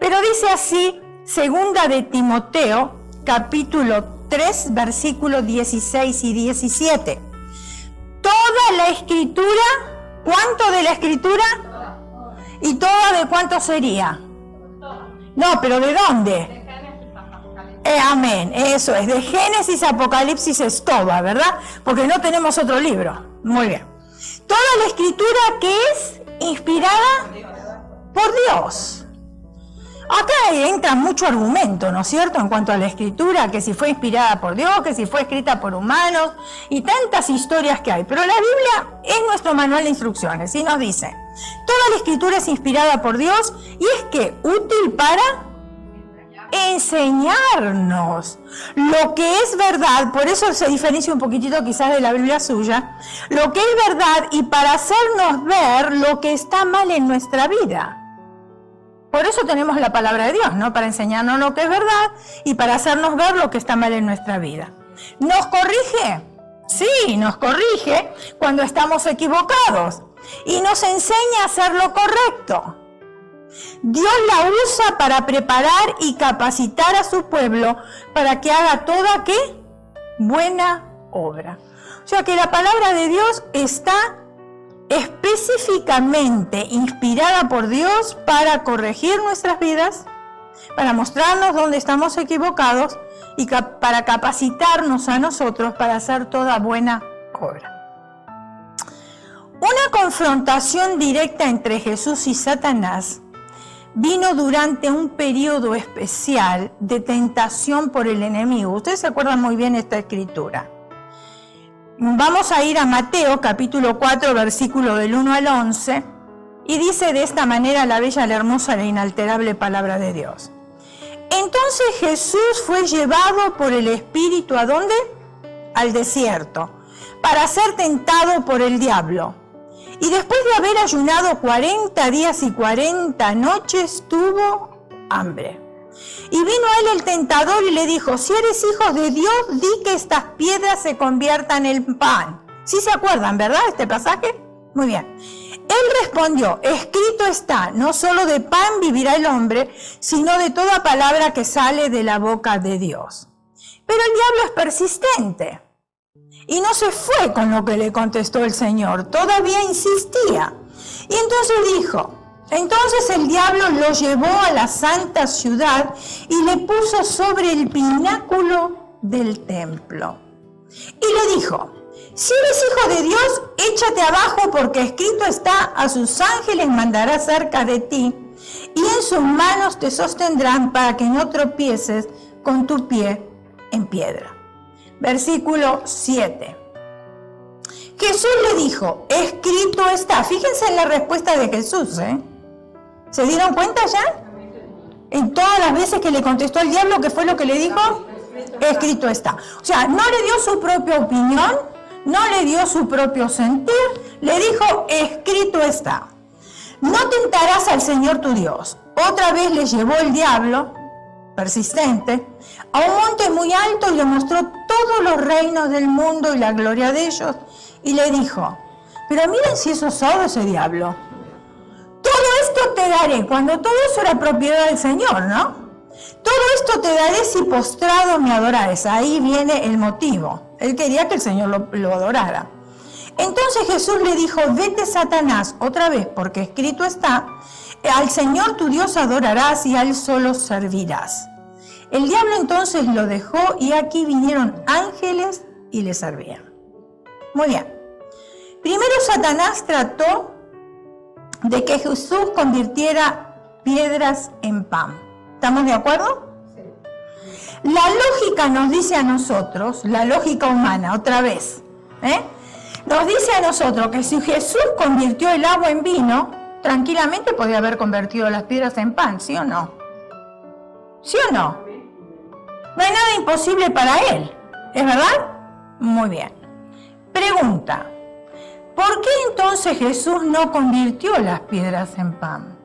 Pero dice así, segunda de Timoteo, capítulo 3, versículos 16 y 17. Toda la escritura, ¿cuánto de la escritura? ¿Y toda de cuánto sería? No, pero ¿de dónde? Amén, eso es, de Génesis a Apocalipsis es toda, ¿verdad? Porque no tenemos otro libro. Muy bien. Toda la escritura que es inspirada por Dios. Acá entra mucho argumento, ¿no es cierto?, en cuanto a la escritura, que si fue inspirada por Dios, que si fue escrita por humanos, y tantas historias que hay. Pero la Biblia es nuestro manual de instrucciones, y nos dice, toda la escritura es inspirada por Dios, y es que útil para enseñarnos lo que es verdad, por eso se diferencia un poquitito quizás de la Biblia suya, lo que es verdad y para hacernos ver lo que está mal en nuestra vida. Por eso tenemos la palabra de Dios, ¿no? Para enseñarnos lo que es verdad y para hacernos ver lo que está mal en nuestra vida. ¿Nos corrige? Sí, nos corrige cuando estamos equivocados y nos enseña a hacer lo correcto. Dios la usa para preparar y capacitar a su pueblo para que haga toda, ¿qué? Buena obra. O sea que la palabra de Dios está específicamente inspirada por Dios para corregir nuestras vidas, para mostrarnos dónde estamos equivocados y para capacitarnos a nosotros para hacer toda buena obra. Una confrontación directa entre Jesús y Satanás vino durante un periodo especial de tentación por el enemigo. Ustedes se acuerdan muy bien esta escritura. Vamos a ir a Mateo capítulo 4, versículo del 1 al 11, y dice de esta manera la bella, la hermosa, la inalterable palabra de Dios. Entonces Jesús fue llevado por el Espíritu, ¿a dónde? Al desierto, para ser tentado por el diablo. Y después de haber ayunado 40 días y 40 noches, tuvo hambre. Y vino a él el tentador y le dijo, si eres hijo de Dios, di que estas piedras se conviertan en pan. ¿Sí se acuerdan, verdad, este pasaje? Muy bien. Él respondió, escrito está, no solo de pan vivirá el hombre, sino de toda palabra que sale de la boca de Dios. Pero el diablo es persistente. Y no se fue con lo que le contestó el Señor, todavía insistía. Y entonces dijo, entonces el diablo lo llevó a la santa ciudad y le puso sobre el pináculo del templo. Y le dijo, si eres hijo de Dios, échate abajo porque escrito está, a sus ángeles mandará cerca de ti y en sus manos te sostendrán para que no tropieces con tu pie en piedra. Versículo 7. Jesús le dijo, escrito está. Fíjense en la respuesta de Jesús, ¿eh? ¿Se dieron cuenta ya? En todas las veces que le contestó al diablo, ¿qué fue lo que le dijo? Escrito está. O sea, no le dio su propia opinión, no le dio su propio sentir, le dijo, escrito está. No tentarás al Señor tu Dios. Otra vez le llevó el diablo, persistente, a un monte muy alto y le mostró todos los reinos del mundo y la gloria de ellos. Y le dijo, pero miren si eso es todo ese diablo. Todo esto te daré, cuando todo eso era propiedad del Señor, ¿no? Todo esto te daré si postrado me adorares. Ahí viene el motivo. Él quería que el Señor lo adorara. Entonces Jesús le dijo, vete Satanás, otra vez, porque escrito está, al Señor tu Dios adorarás y a Él solo servirás. El diablo entonces lo dejó y aquí vinieron ángeles y le servían. Muy bien. Primero Satanás trató de que Jesús convirtiera piedras en pan. ¿Estamos de acuerdo? Sí. La lógica nos dice a nosotros, la lógica humana, otra vez, nos dice a nosotros que si Jesús convirtió el agua en vino, tranquilamente podía haber convertido las piedras en pan, ¿sí o no? ¿Sí o no? No hay nada imposible para Él, ¿es verdad? Muy bien. Pregunta, ¿por qué entonces Jesús no convirtió las piedras en pan?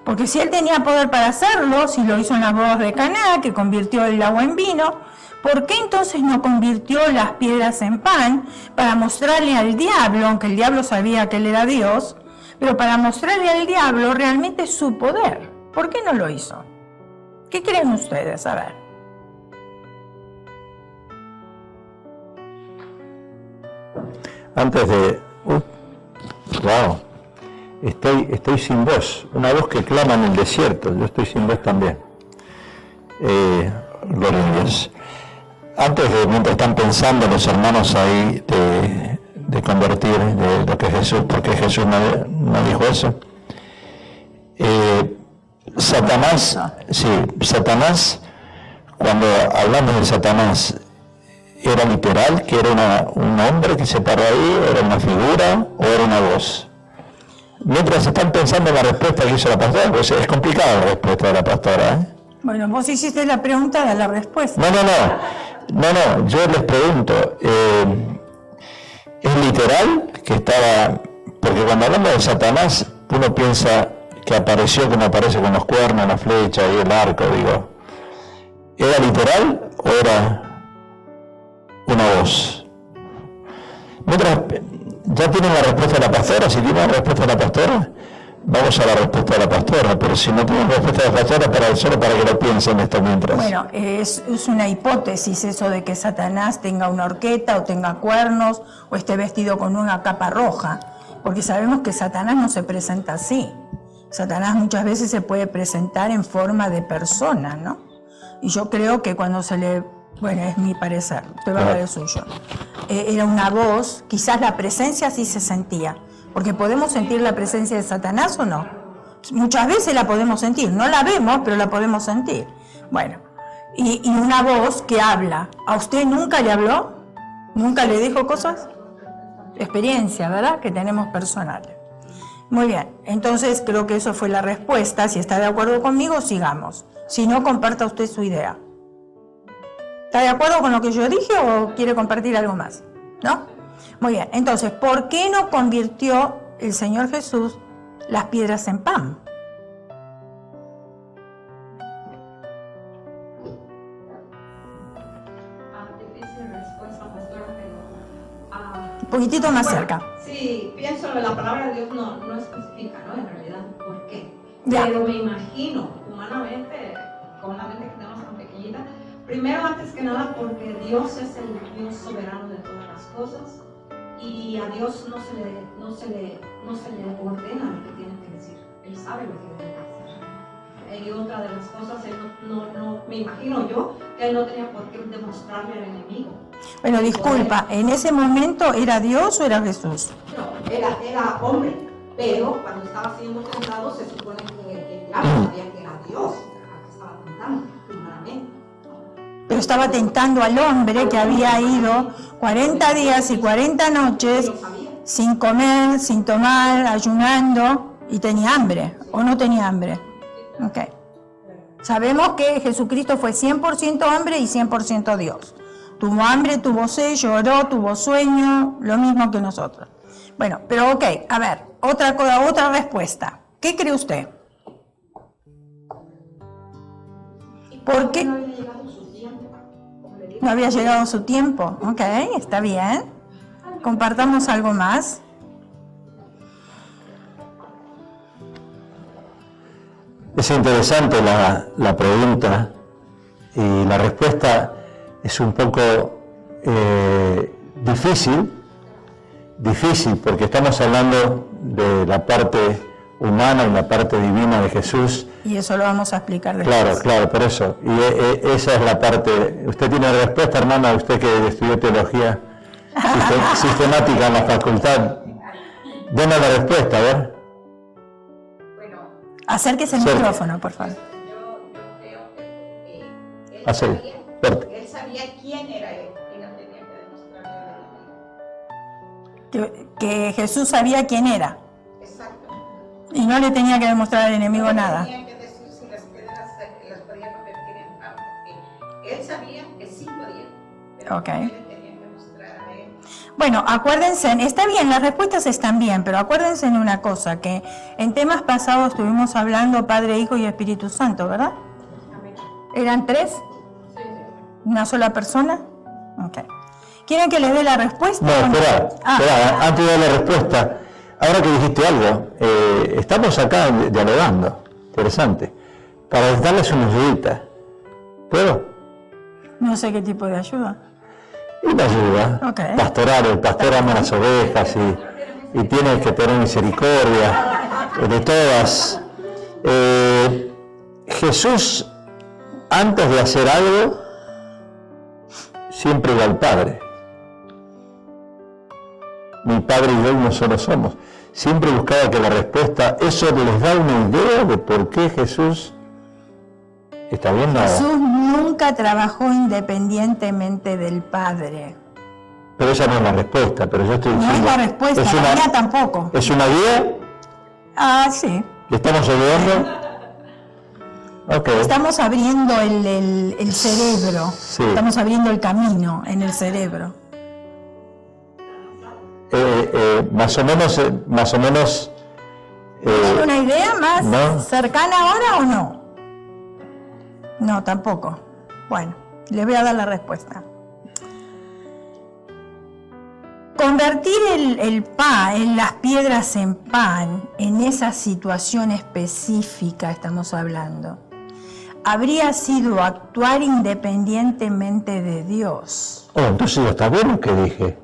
Porque si Él tenía poder para hacerlo, si lo hizo en las bodas de Caná, que convirtió el agua en vino, ¿por qué entonces no convirtió las piedras en pan para mostrarle al diablo, aunque el diablo sabía que Él era Dios, pero para mostrarle al diablo realmente su poder. ¿Por qué no lo hizo? ¿Qué creen ustedes? A ver. Antes de... wow. Estoy sin voz. Una voz que clama en el desierto. Yo estoy sin voz también. Gloria a Dios. Antes de, mientras están pensando los hermanos ahí de convertir, de lo que Jesús, porque Jesús no dijo eso. Satanás, sí, Satanás, cuando hablamos de Satanás, ¿era literal, que era un hombre que se paró ahí, era una figura o era una voz? Mientras están pensando en la respuesta que hizo la pastora, pues es complicada la respuesta de la pastora, ¿eh? Bueno, vos hiciste la pregunta de la respuesta. No, yo les pregunto, ¿es literal que estaba? Porque cuando hablamos de Satanás, uno piensa que apareció como aparece con los cuernos, la flecha y el arco, digo. ¿Era literal o era una voz? Mientras, ¿ya tienen la respuesta de la pastora? Si tienen la respuesta de la pastora, vamos a la respuesta de la pastora, pero si no tienen respuesta de la pastora, solo para que lo piensen esto mientras. Bueno, es una hipótesis eso de que Satanás tenga una horqueta o tenga cuernos o esté vestido con una capa roja, porque sabemos que Satanás no se presenta así. Satanás muchas veces se puede presentar en forma de persona, ¿no? Y yo creo que cuando se le... Bueno, es mi parecer, usted va a hablar el suyo. Era una voz, quizás la presencia sí se sentía, porque podemos sentir la presencia de Satanás o no. Muchas veces la podemos sentir, no la vemos, pero la podemos sentir. Bueno, y una voz que habla. ¿A usted nunca le habló? ¿Nunca le dijo cosas? Experiencia, ¿verdad? Que tenemos personal. Muy bien, entonces creo que eso fue la respuesta. Si está de acuerdo conmigo, sigamos. Si no, comparta usted su idea. ¿Está de acuerdo con lo que yo dije o quiere compartir algo más? ¿No? Muy bien, entonces, ¿por qué no convirtió el Señor Jesús las piedras en pan? Difícil respuesta, pastora, pero... Un poquitito más cerca. Sí, pienso que la palabra de Dios no especifica, ¿no? En realidad, ¿por qué? Ya. Pero me imagino, humanamente, con la mente que tenemos tan pequeñita, primero, antes que nada, porque Dios es el Dios soberano de todas las cosas y a Dios no se le ordena lo que tiene que decir. Él sabe lo que debe hacer. Y otra de las cosas, él no, me imagino yo, que él no tenía por qué demostrarle al enemigo. Bueno, disculpa, ¿en ese momento era Dios o era Jesús? No, era hombre, pero cuando estaba siendo tentado se supone que el diablo sabía que era Dios a que estaba tentando, humanamente. Pero estaba tentando al hombre que había ido 40 días y 40 noches sin comer, sin tomar, ayunando y tenía hambre, ¿o no tenía hambre? Ok. Sabemos que Jesucristo fue 100% hombre y 100% Dios. Tuvo hambre, tuvo sed, lloró, tuvo sueño, lo mismo que nosotros. Bueno, pero ok, a ver, otra respuesta. ¿Qué cree usted? ¿Por qué? No había llegado su tiempo. Ok, está bien. Compartamos algo más. Es interesante la pregunta y la respuesta es un poco difícil porque estamos hablando de la parte humana y la parte divina de Jesús. Y eso lo vamos a explicar después. Claro, por eso. Y esa es la parte. ¿Usted tiene respuesta, hermana? Usted que estudió teología sistemática en la facultad. Denos la respuesta, a ver. Bueno, acérquese el micrófono, por favor. yo creo que Él sabía quién era él y no tenía que demostrarle al enemigo. Que Jesús sabía quién era. Exacto. Y no le tenía que demostrar al enemigo nada. Tenía que decir si las piedras las podía convertir en pan, porque él sabía que sí podía, pero Ok. él le tenía que mostrar a él. Bueno, acuérdense, está bien, las respuestas están bien, pero acuérdense en una cosa, que en temas pasados estuvimos hablando Padre, Hijo y Espíritu Santo, ¿verdad? ¿Eran tres? Sí. ¿Una sola persona? Ok. ¿Quieren que les dé la respuesta? No, o espera, antes de dar la respuesta, Ahora que dijiste algo, estamos acá dialogando, interesante, para darles una ayudita. ¿Puedo? No sé qué tipo de ayuda. Una ayuda, Okay. pastoral, el pastor ama las ovejas y tiene que tener misericordia de todas. Jesús, antes de hacer algo, siempre iba al Padre. Mi Padre y yo no solo somos. Siempre buscaba que la respuesta, eso les da una idea de por qué Jesús está bien. No. Jesús nunca trabajó independientemente del Padre. Pero esa no es la respuesta, pero yo estoy No diciendo... es la respuesta, es la una, mía tampoco. ¿Es una guía? Ah, sí. ¿Le estamos ayudando? Ok. Estamos abriendo el cerebro. Sí. Estamos abriendo el camino en el cerebro. Más o menos... ¿Tiene una idea más no. cercana ahora o no? No, tampoco. Bueno, le voy a dar la respuesta. Convertir las piedras en pan, en esa situación específica estamos hablando, habría sido actuar independientemente de Dios. Oh, entonces ya está bien lo que dije.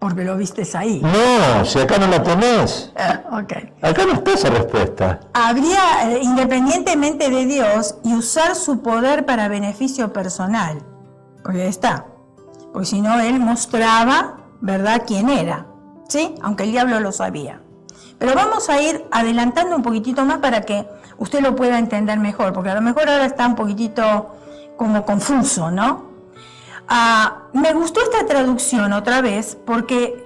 Porque lo vistes ahí. No, si acá no la tenés. Ok. Acá no está esa respuesta. Habría, independientemente de Dios, y usar su poder para beneficio personal. Porque ahí está. Porque si no, él mostraba, ¿verdad?, quién era. ¿Sí? Aunque el diablo lo sabía. Pero vamos a ir adelantando un poquitito más para que usted lo pueda entender mejor. Porque a lo mejor ahora está un poquitito como confuso, ¿no? Me gustó esta traducción otra vez porque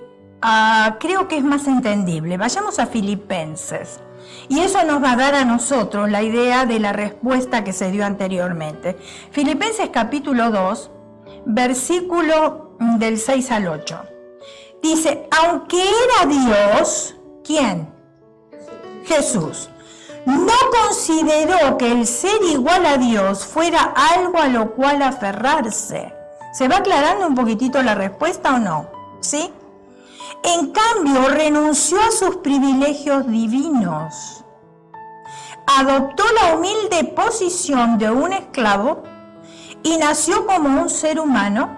creo que es más entendible. Vayamos a Filipenses y eso nos va a dar a nosotros la idea de la respuesta que se dio anteriormente. Filipenses capítulo 2, versículo del 6 al 8. Dice, aunque era Dios, ¿quién? Jesús. No consideró que el ser igual a Dios fuera algo a lo cual aferrarse. ¿Se va aclarando un poquitito la respuesta o no? ¿Sí? En cambio, renunció a sus privilegios divinos. Adoptó la humilde posición de un esclavo y nació como un ser humano.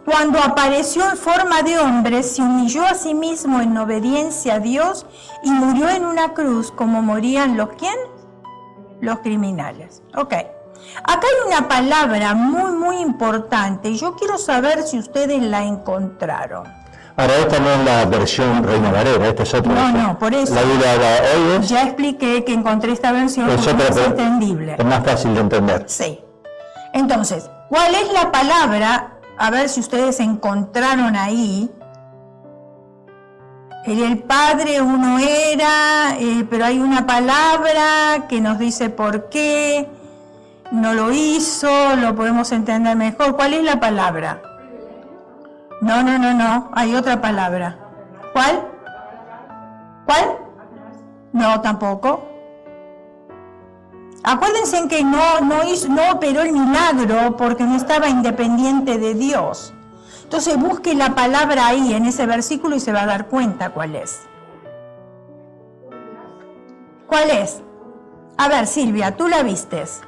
Cuando apareció en forma de hombre, se humilló a sí mismo en obediencia a Dios y murió en una cruz como morían los ¿quién? Los criminales. Ok. Acá hay una palabra muy, muy importante y yo quiero saber si ustedes la encontraron. Ahora, esta no es la versión Reina Valera, esta es otra versión. No, por eso. La Biblia hoy es... Ya expliqué que encontré esta versión porque es más entendible. Es más fácil de entender. Sí. Entonces, ¿cuál es la palabra? A ver si ustedes encontraron ahí. El Padre uno era, pero hay una palabra que nos dice por qué no lo hizo, lo podemos entender mejor. ¿Cuál es la palabra? No, hay otra palabra. ¿Cuál? ¿Cuál? No, tampoco. Acuérdense en que no operó el milagro porque no estaba independiente de Dios. Entonces busque la palabra ahí en ese versículo y se va a dar cuenta cuál es. ¿Cuál es? A ver, Silvia, tú la vistes.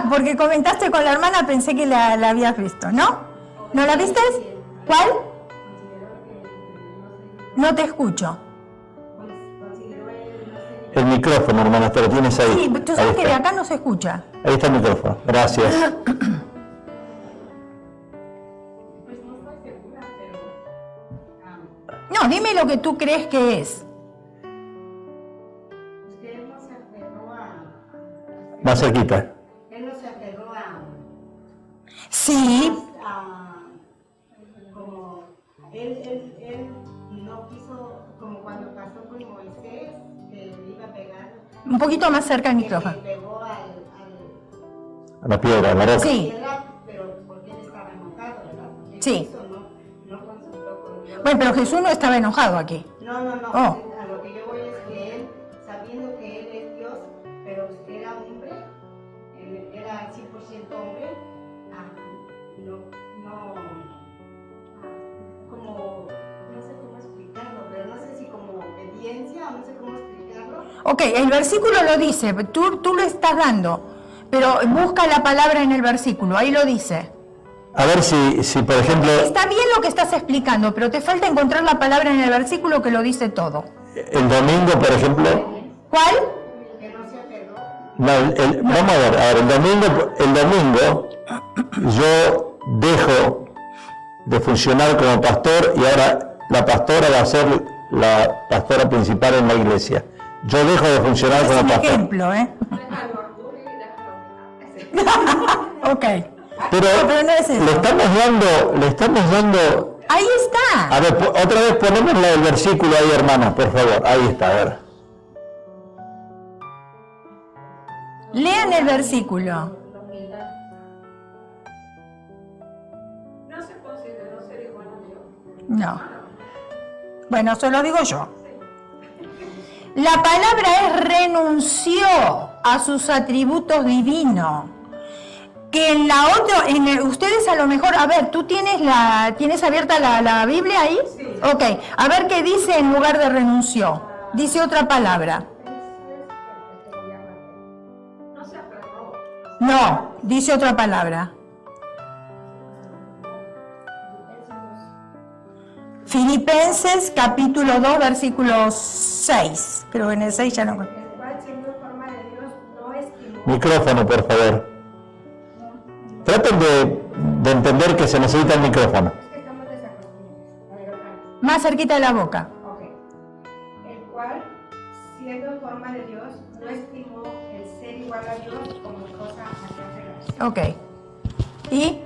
Porque comentaste con la hermana, pensé que la habías visto, ¿no? ¿No la vistes? ¿Cuál? No te escucho. El micrófono, hermana, te lo tienes ahí. Sí, tú sabes que de acá no se escucha. Ahí está el micrófono, gracias. No, dime lo que tú crees que es. Usted no se aferró a... Más cerquita. Él no se aferró a... Sí. Como... Él no quiso, como cuando pasó con Moisés, que le iba a pegar... Un poquito más cerca del micrófono. Que le pegó A la piedra, a la roca. Sí. Pero porque él estaba enojado, ¿verdad? Porque Sí. eso no consultó con Dios. Bueno, pero Jesús no estaba enojado aquí. No. Oh. A lo que yo voy es que él, sabiendo que él es Dios, pero era hombre, era 100% hombre, como, no sé cómo explicarlo, Ok, el versículo lo dice, tú lo estás dando, pero busca la palabra en el versículo, ahí lo dice. A ver si por ejemplo... Está bien lo que estás explicando, pero te falta encontrar la palabra en el versículo que lo dice todo. El domingo, por ejemplo... ¿Cuál? No, vamos a ver, el domingo yo dejo de funcionar como pastor y ahora la pastora va a ser la pastora principal en la iglesia. Yo dejo de funcionar como pastor. Es un ejemplo, ¿eh? Ok. Pero no es eso. le estamos dando... Ahí está. A ver, otra vez ponemos el versículo ahí, hermana, por favor. Ahí está, a ver. Lean el versículo. No se consideró ser igual a Dios. No. Bueno, se lo digo yo. La palabra es renunció a sus atributos divinos. Que en la otra, ustedes a lo mejor, a ver, ¿tú tienes abierta la Biblia ahí? Sí. Ok, a ver qué dice en lugar de renunció. Dice otra palabra. No se aferró. No, dice otra palabra. Filipenses capítulo 2, versículo 6. Creo que en el 6 ya no. El cual, siendo forma de Dios, no estimó. Micrófono, por favor. Traten de entender que se necesita el micrófono. Es que estamos desacostumbrados. A ver, otra vez. Más cerquita de la boca. Ok. El cual, siendo en forma de Dios, no estimó el ser igual a Dios como cosa a que aferrarse, Ok. ¿Y?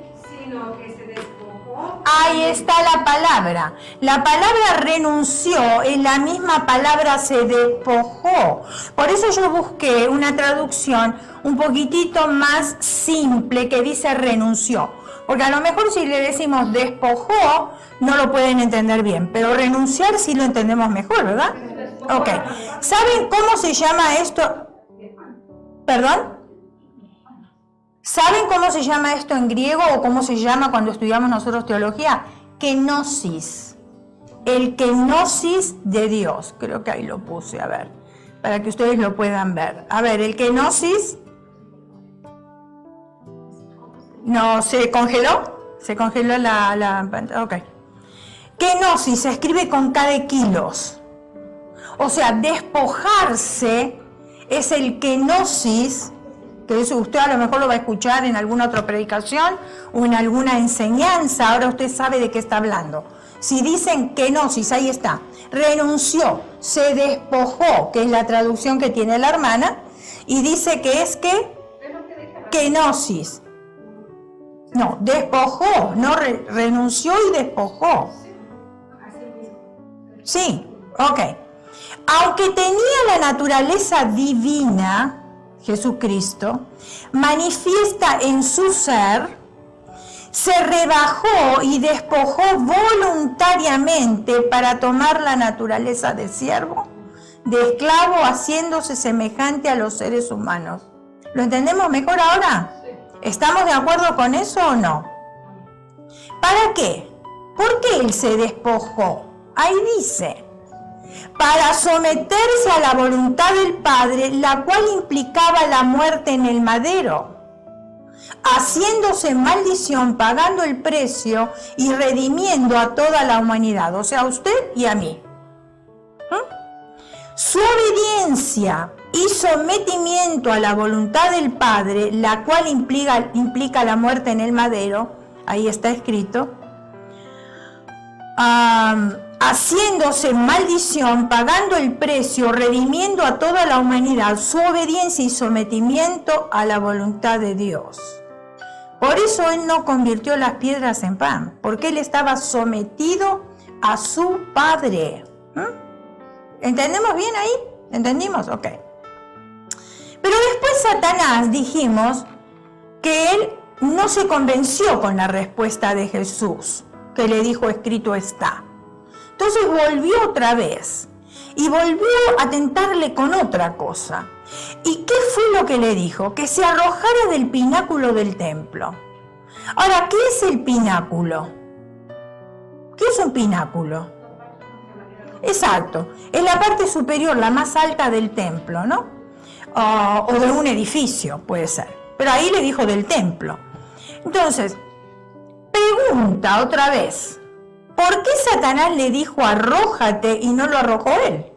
sino que se despojó. Ahí está la palabra. La palabra renunció es la misma palabra se despojó. Por eso yo busqué una traducción un poquitito más simple que dice renunció. Porque a lo mejor si le decimos despojó, no lo pueden entender bien. Pero renunciar sí lo entendemos mejor, ¿verdad? Ok. ¿Saben cómo se llama esto? ¿Perdón? ¿Saben cómo se llama esto en griego o cómo se llama cuando estudiamos nosotros teología? Kenosis. El kenosis de Dios. Creo que ahí lo puse, a ver, para que ustedes lo puedan ver. A ver, el kenosis... ¿No se congeló? ¿Se congeló la pantalla? Ok. Kenosis se escribe con K de kilos. O sea, despojarse es el kenosis, que eso usted a lo mejor lo va a escuchar en alguna otra predicación o en alguna enseñanza. Ahora usted sabe de qué está hablando. Si dicen kenosis, ahí está. Renunció, se despojó, que es la traducción que tiene la hermana, y dice que es que kenosis. No, despojó, no renunció y despojó. Sí, ok. Aunque tenía la naturaleza divina, Jesucristo, manifiesta en su ser, se rebajó y despojó voluntariamente para tomar la naturaleza de siervo, de esclavo, haciéndose semejante a los seres humanos. ¿Lo entendemos mejor ahora? ¿Estamos de acuerdo con eso o no? ¿Para qué? ¿Por qué él se despojó? Ahí dice, para someterse a la voluntad del Padre, la cual implicaba la muerte en el madero, haciéndose maldición, pagando el precio y redimiendo a toda la humanidad, o sea, a usted y a mí. Su obediencia y sometimiento a la voluntad del Padre, la cual implica la muerte en el madero, ahí está escrito, haciéndose maldición, pagando el precio, redimiendo a toda la humanidad, su obediencia y sometimiento a la voluntad de Dios. Por eso él no convirtió las piedras en pan, porque él estaba sometido a su Padre. ¿Entendemos bien ahí? ¿Entendimos? Ok. Pero después Satanás, dijimos, que él no se convenció con la respuesta de Jesús, que le dijo, escrito está. Entonces volvió otra vez y volvió a tentarle con otra cosa. ¿Y qué fue lo que le dijo? Que se arrojara del pináculo del templo. Ahora, ¿qué es el pináculo? ¿Qué es un pináculo? Exacto, es la parte superior, la más alta del templo, ¿no? O de un edificio, puede ser. Pero ahí le dijo del templo. Entonces, pregunta otra vez, ¿por qué Satanás le dijo arrójate y no lo arrojó él?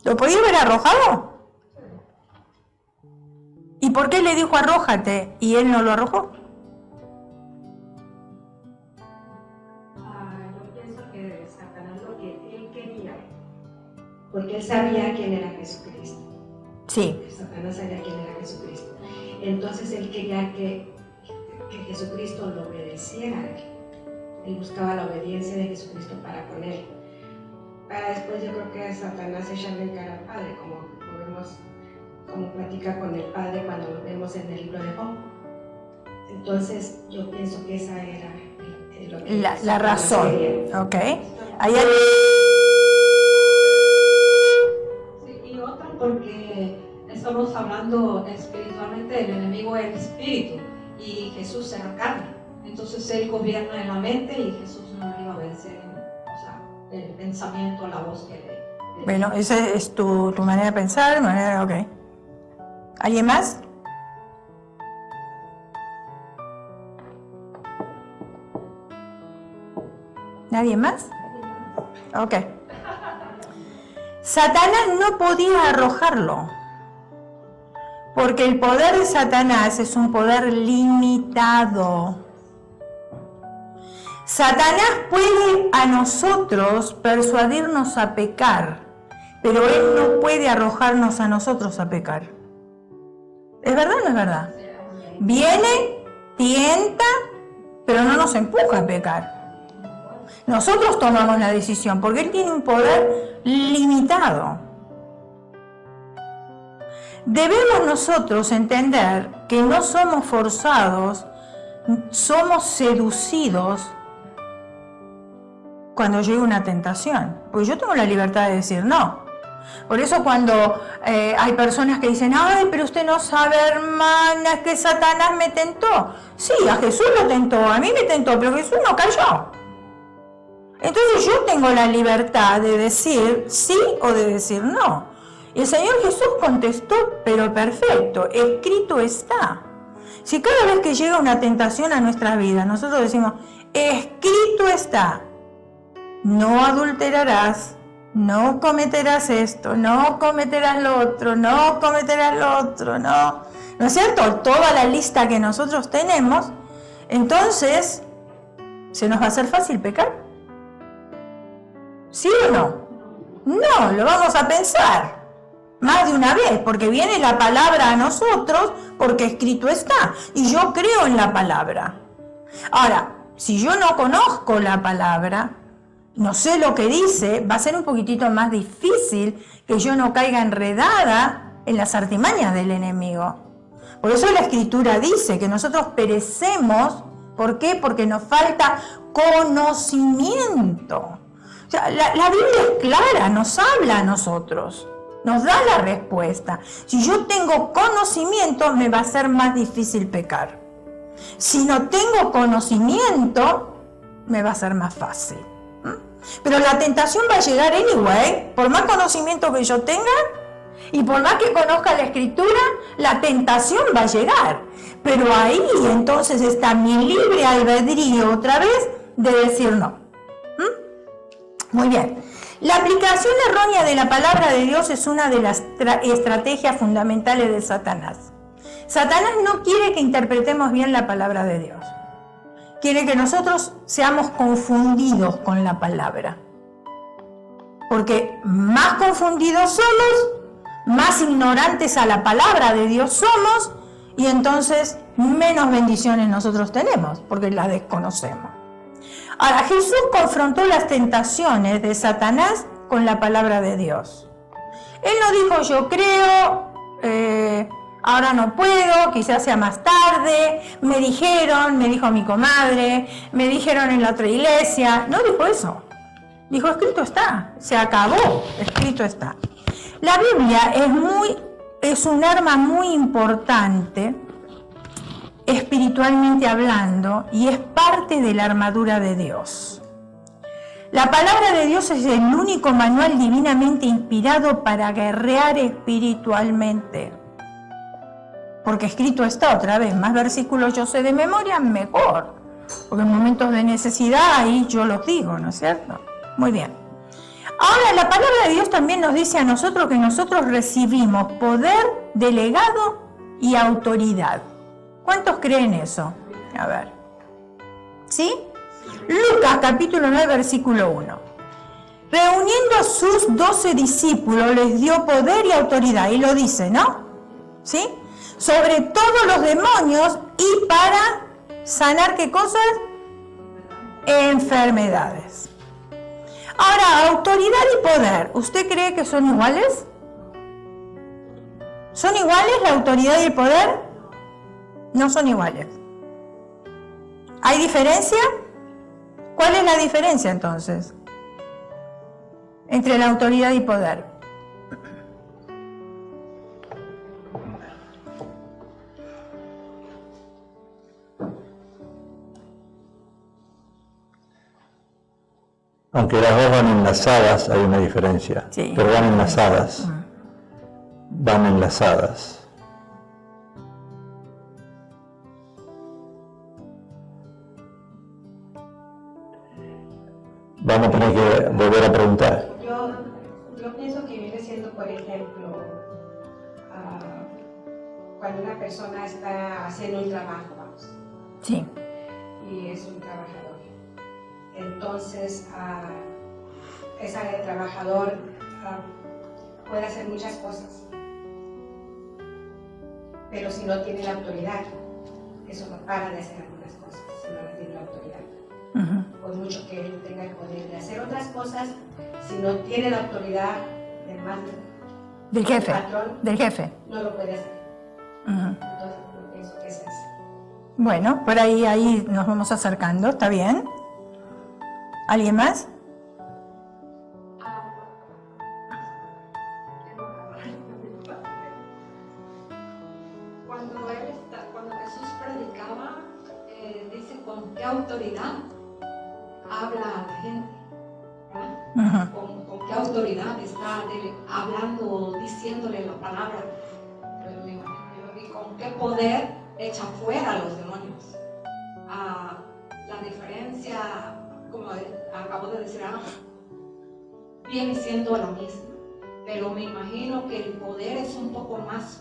¿Lo podía haber arrojado? ¿Y por qué le dijo arrójate y él no lo arrojó? Yo pienso que Satanás lo que él quería, porque él sabía quién era Jesucristo. Sí. Satanás sabía quién era Jesucristo. Entonces él quería que Jesucristo lo obedeciera. Él buscaba la obediencia de Jesucristo para con él. Para después yo creo que Satanás echarle en cara al Padre, como vemos, como platica con el Padre cuando lo vemos en el libro de Job. Entonces yo pienso que esa era lo que la razón. Ok. Ahí hay... Sí, y otra porque estamos hablando espiritualmente, el enemigo es el espíritu y Jesús era carne. Entonces él gobierna en la mente y Jesús no le iba a vencer el pensamiento, la voz que le... Bueno, esa es tu manera de pensar, ok. ¿Alguien más? ¿Nadie más? Ok. Satanás no podía arrojarlo, porque el poder de Satanás es un poder limitado. Satanás puede a nosotros persuadirnos a pecar, pero él no puede arrojarnos a nosotros a pecar. ¿Es verdad o no es verdad? Viene, tienta, pero no nos empuja a pecar. Nosotros tomamos la decisión, porque él tiene un poder limitado. Debemos nosotros entender que no somos forzados, somos seducidos cuando llega una tentación, porque yo tengo la libertad de decir no. Por eso cuando hay personas que dicen, ay, pero usted no sabe, hermana, es que Satanás me tentó. Sí, a Jesús lo tentó, a mí me tentó, pero Jesús no cayó. Entonces yo tengo la libertad de decir sí o de decir no. Y el Señor Jesús contestó, pero perfecto, escrito está. Si cada vez que llega una tentación a nuestra vida, nosotros decimos, escrito está, no adulterarás, no cometerás esto, no cometerás lo otro, no cometerás lo otro, no. ¿No es cierto? Toda la lista que nosotros tenemos, entonces, ¿se nos va a hacer fácil pecar? ¿Sí o no? No, lo vamos a pensar más de una vez, porque viene la palabra a nosotros, porque escrito está, y yo creo en la palabra. Ahora, si yo no conozco la palabra, no sé lo que dice, va a ser un poquitito más difícil que yo no caiga enredada en las artimañas del enemigo. Por eso la Escritura dice que nosotros perecemos. ¿Por qué? Porque nos falta conocimiento. O sea, la Biblia es clara, nos habla a nosotros, nos da la respuesta. Si yo tengo conocimiento, me va a ser más difícil pecar. Si no tengo conocimiento, me va a ser más fácil. Pero la tentación va a llegar anyway, por más conocimiento que yo tenga y por más que conozca la Escritura, la tentación va a llegar. Pero ahí entonces está mi libre albedrío otra vez de decir no. Muy bien. La aplicación errónea de la palabra de Dios es una de las estrategias fundamentales de Satanás. Satanás no quiere que interpretemos bien la palabra de Dios. Quiere que nosotros seamos confundidos con la palabra. Porque más confundidos somos, más ignorantes a la palabra de Dios somos, y entonces menos bendiciones nosotros tenemos, porque la desconocemos. Ahora, Jesús confrontó las tentaciones de Satanás con la palabra de Dios. Él no dijo, yo creo, ahora no puedo, quizás sea más tarde, me dijo mi comadre, me dijeron en la otra iglesia. No dijo eso. Dijo, escrito está, se acabó, escrito está. La Biblia es un arma muy importante, espiritualmente hablando, y es parte de la armadura de Dios. La palabra de Dios es el único manual divinamente inspirado para guerrear espiritualmente. Porque escrito está otra vez, más versículos yo sé de memoria, mejor. Porque en momentos de necesidad ahí yo los digo, ¿no es cierto? Muy bien. Ahora, la palabra de Dios también nos dice a nosotros que nosotros recibimos poder delegado y autoridad. ¿Cuántos creen eso? A ver. ¿Sí? Lucas capítulo 9, versículo 1. Reuniendo a sus 12 discípulos, les dio poder y autoridad. Y lo dice, ¿no? ¿Sí? Sobre todos los demonios y para sanar, ¿qué cosas? Enfermedades. Ahora, autoridad y poder, ¿usted cree que son iguales? ¿Son iguales la autoridad y el poder? No son iguales. ¿Hay diferencia? ¿Cuál es la diferencia entonces entre la autoridad y poder? Aunque las dos van enlazadas, hay una diferencia. Sí. Pero van enlazadas. Van enlazadas. Vamos a tener que volver a preguntar. Yo pienso que viene siendo, por ejemplo, cuando una persona está haciendo un trabajo, vamos, Sí. y es un trabajador. Entonces, ese trabajador puede hacer muchas cosas, pero si no tiene la autoridad, eso no para de hacer algunas cosas, si no tiene la autoridad. Por mucho que él tenga el poder de hacer otras cosas, si no tiene la autoridad del mando, Del jefe. patrón, Del jefe. no lo puede hacer. Entonces, yo pienso que es así. Bueno, por ahí nos vamos acercando, ¿está bien? ¿Alguien más? Cuando Jesús predicaba, dice con qué autoridad habla a la gente, ¿verdad? Con qué autoridad está hablando, diciéndole la palabra, y con qué poder echa fuera a los demonios. La diferencia, como acabo de decir, viene siendo la misma, pero me imagino que el poder es un poco más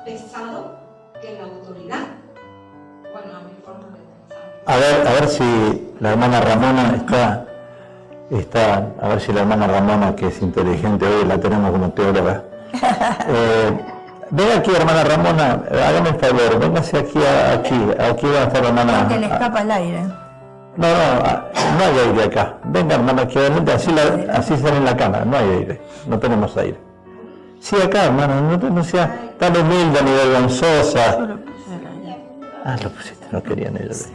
pesado que la autoridad. Bueno, a mi forma de pensar. A ver si la hermana Ramona está, a ver si la hermana Ramona, que es inteligente hoy, la tenemos como teóloga. Ven aquí, hermana Ramona, hágame el favor, véngase aquí va a estar la hermana. Porque le escapa el aire. No hay aire acá. Venga, hermana, aquí adelante, así sale en la cámara, no hay aire, no tenemos aire. Sí, acá, hermana, no sea tan humilde ni vergonzosa. Lo pusiste, no querían ellos.